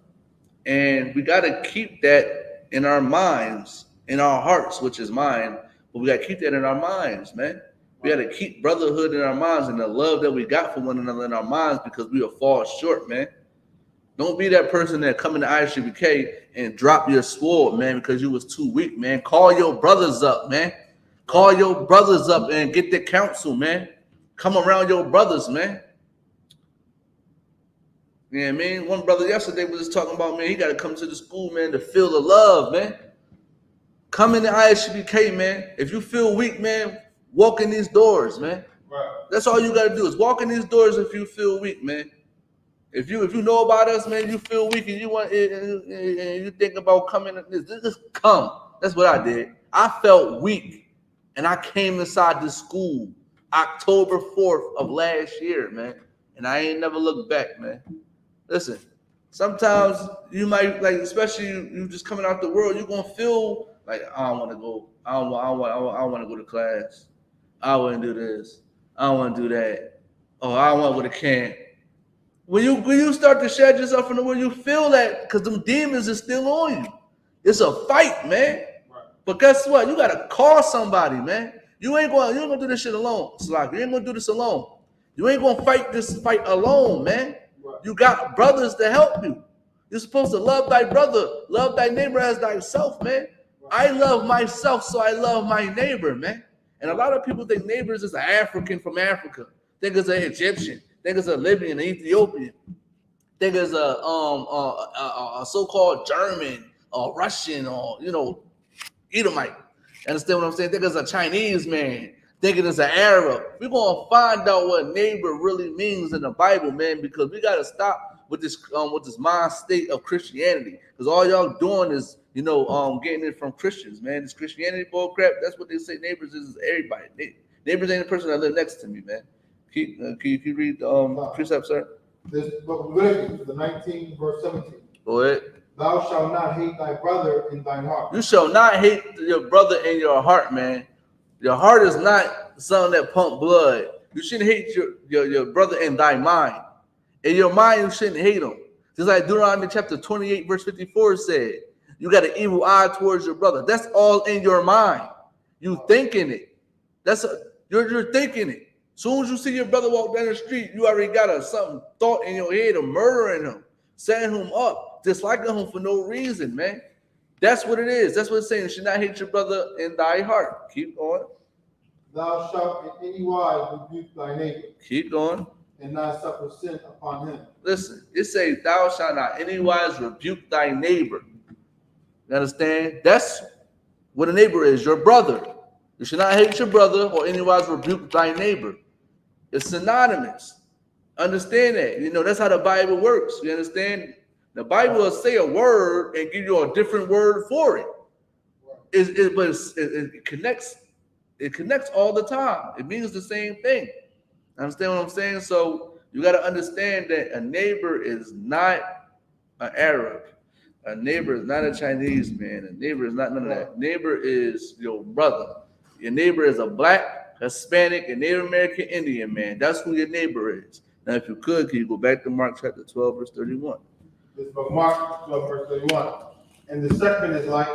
And we got to keep that in our minds, in our hearts, which is mine. But we got to keep that in our minds, man. We got to keep brotherhood in our minds and the love that we got for one another in our minds, because we will fall short, man. Don't be that person that come in the I.S.U.P.K and drop your sword, man, because you was too weak, man. Call your brothers up, man. Call your brothers up and get the counsel, man. Come around your brothers, man. You know what I mean? One brother yesterday was just talking about, man, he got to come to the school, man, to feel the love, man. Come in the I.S.U.P.K, man. If you feel weak, man, walk in these doors, man. Right. That's all you got to do is walk in these doors if you feel weak, man. If you know about us, man, you feel weak and you think about coming, just come. That's what I did. I felt weak, and I came inside this school October 4th of last year, man, and I ain't never looked back, man. Listen, sometimes you might, like, especially you just coming out the world, you're gonna feel like, I don't want to go. I don't want to go to class. I wouldn't do this. I don't want to do that. Oh, I don't want to go to camp. When you start to shed yourself from the world, you feel that, because them demons are still on you. It's a fight, man. Right. But guess what? You gotta call somebody, man. You ain't gonna do this shit alone. It's like, you ain't gonna do this alone. You ain't gonna fight this fight alone, man. Right. You got brothers to help you. You're supposed to love thy brother, love thy neighbor as thyself, man. Right. I love myself, so I love my neighbor, man. And a lot of people think neighbors is an African from Africa. Think it's an Egyptian. Think it's a Libyan, an Ethiopian. Think it's a so-called German, Russian or Edomite. Understand what I'm saying? Think it's a Chinese man. Thinking it's an Arab. We're gonna find out what neighbor really means in the Bible, man, because we gotta stop with this mind state of Christianity. Because all y'all doing is getting it from Christians, man. This Christianity bull crap. That's what they say. Neighbors is everybody. Neighbors ain't the person that live next to me, man. Can you read the precept, sir? This book of Leviticus, the 19th verse 17. Go ahead. Thou shalt not hate thy brother in thine heart. You shall not hate your brother in your heart, man. Your heart is not something that pump blood. You shouldn't hate your brother in thy mind. In your mind, you shouldn't hate him. Just like Deuteronomy chapter 28, verse 54 said, you got an evil eye towards your brother. That's all in your mind. You thinking it. You're thinking it. As soon as you see your brother walk down the street, you already got a something thought in your head of murdering him, setting him up, disliking him for no reason, man. That's what it is. That's what it's saying. You should not hate your brother in thy heart. Keep going. Thou shalt in any wise rebuke thy neighbor. Keep going. And not suffer sin upon him. Listen, it says, thou shalt not any wise rebuke thy neighbor. You understand? That's what a neighbor is, your brother. You should not hate your brother or any wise rebuke thy neighbor. It's synonymous. Understand that. That's how the Bible works. You understand? The Bible will say a word and give you a different word for it. It connects. It connects all the time. It means the same thing. Understand what I'm saying? So you got to understand that a neighbor is not an Arab. A neighbor is not a Chinese man. A neighbor is not none of that. Neighbor is your brother. Your neighbor is a black, Hispanic, and Native American Indian man. That's who your neighbor is. Now, if you could, can you go back to Mark chapter 12, verse 31? This is Mark 12, verse 31. And the second is like,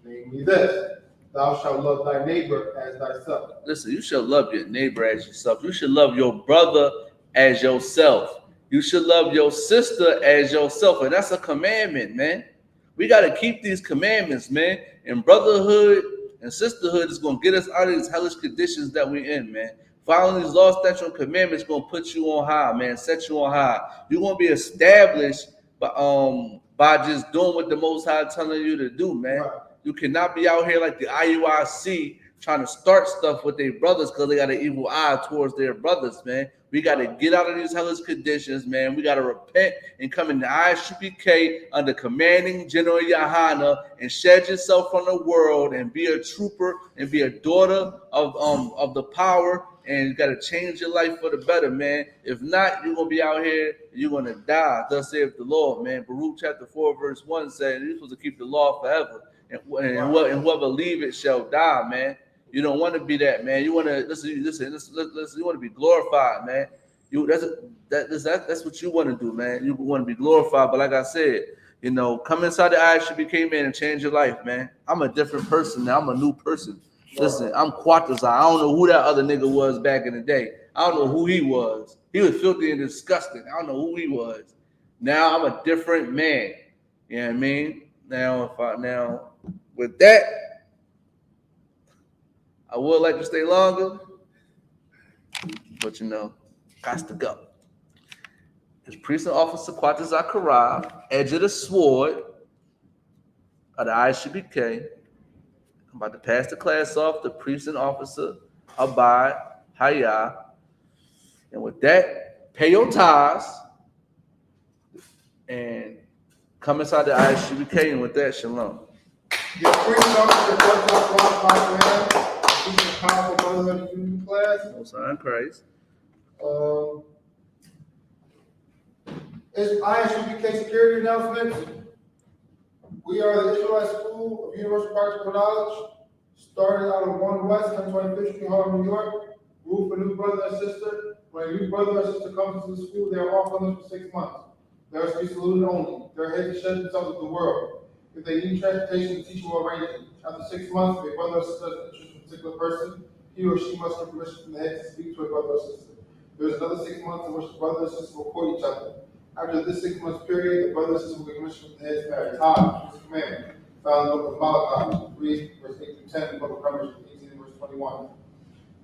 namely this. Thou shalt love thy neighbor as thyself. Listen, you shall love your neighbor as yourself. You should love your brother as yourself. You should love your sister as yourself. And that's a commandment, man. We got to keep these commandments, man. And brotherhood and sisterhood is going to get us out of these hellish conditions that we're in, man. Following these laws, statutes, and commandments is going to put you on high, man. Set you on high. You're going to be established by just doing what the Most High telling you to do, man. Right. You cannot be out here like the IUIC trying to start stuff with their brothers because they got an evil eye towards their brothers, man. We got to get out of these hellish conditions, man. We got to repent and come into I.S.U.P.K under commanding GEN.YAHANNA and shed yourself from the world and be a trooper and be a daughter of the power. And you got to change your life for the better, man. If not, you're going to be out here and you're going to die. Thus saith the Lord, man. Baruch chapter 4, verse 1 said, you're supposed to keep the law forever. And whoever leave it shall die, man. You don't want to be that, man. You want to listen. You want to be glorified, man. That's what you want to do, man. You want to be glorified. But like I said, come inside the I.S.U.P.K, man, and change your life, man. I'm a different person now. I'm a new person. Listen, I'm Quatters. I don't know who that other nigga was back in the day. I don't know who he was. He was filthy and disgusting. I don't know who he was. Now I'm a different man. You know what I mean? Now with that, I would like to stay longer, but got to go. It's Precinct Officer Quatters Zachariah, edge of the sword of the I.S.U.P.K. I'm about to pass the class off to Precinct Officer Abad Hayah. And with that, pay your tithes and come inside the I.S.U.P.K. And with that, shalom. Your Precinct Officer Quatters teaching powerful brotherhood in class. Most High in Christ. It's I.S.U.P.K security announcements. We are the Israelite School of Universal Practical Knowledge, started out of 1 West, 125th Street, Harlem, New York. Rule for new brother and sister. When a new brother or sister comes to the school, they are off limits for 6 months. They are to be saluted only. They are here to shed themselves with the world. If they need transportation, the teacher will arrange it. After 6 months, if a brother or sister is interested in a particular person, he or she must get permission from the head to speak to a brother or sister. There is another 6 months in which the brother and sister will court each other. After this 6 months period, the brother and sister will get permission from the head to marry. This is command. Found in the book of Malachi, 3, verse 8 through 10, the book of Numbers, 18, verse 21.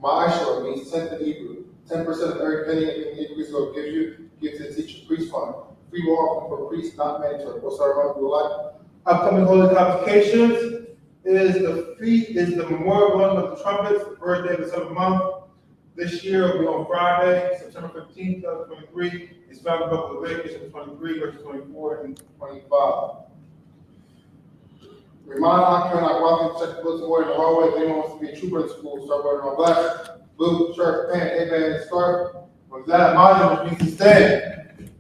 Ma'ashar means tenth in Hebrew. 10% of every penny in the Israel gives you, give to the teacher priest fund. Free will offering for priests, not mandatory. What's our month like? Upcoming holy convocations is the memorial blowing of the trumpets, the birthday of the 7th month. This year will be on Friday, September 15th, 2023. It's found in the book of Leviticus, 23, verses 24 and 25. Remind occupant like walking to check the bulletin board in the hallway. If anyone wants to be a trooper in school, start wearing all black, blue shirt, pants, headband, and scarf. With that, Imagine, which means to stand.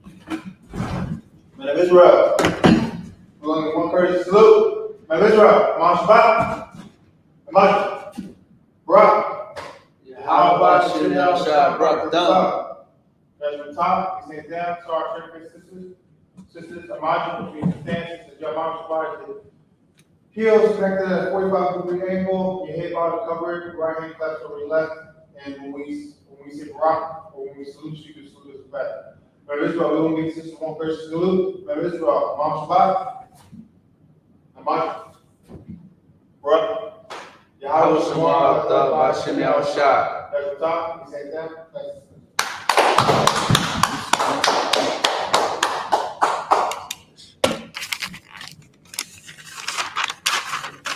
Men of Israel, we're going to get one courtesy salute. Men of Israel, Imagine, Imagine, Barak. How about you now, Shah, Barak, done. As we talk, we stand down. So our church sisters, Imagine, which means to stand. Sisters, your mom's body. Heels connected at a 45-degree angle, your head body covered, right hand clasped over your left, and when we say Barak, or when we salute you can salute us back. Men of Israel, we won't get sister one person salute. Men of Israel, Mom Shabbat, Amaj, Barak, Yahweh Shema, Bashim Yahweh Shah. At the top, we say that.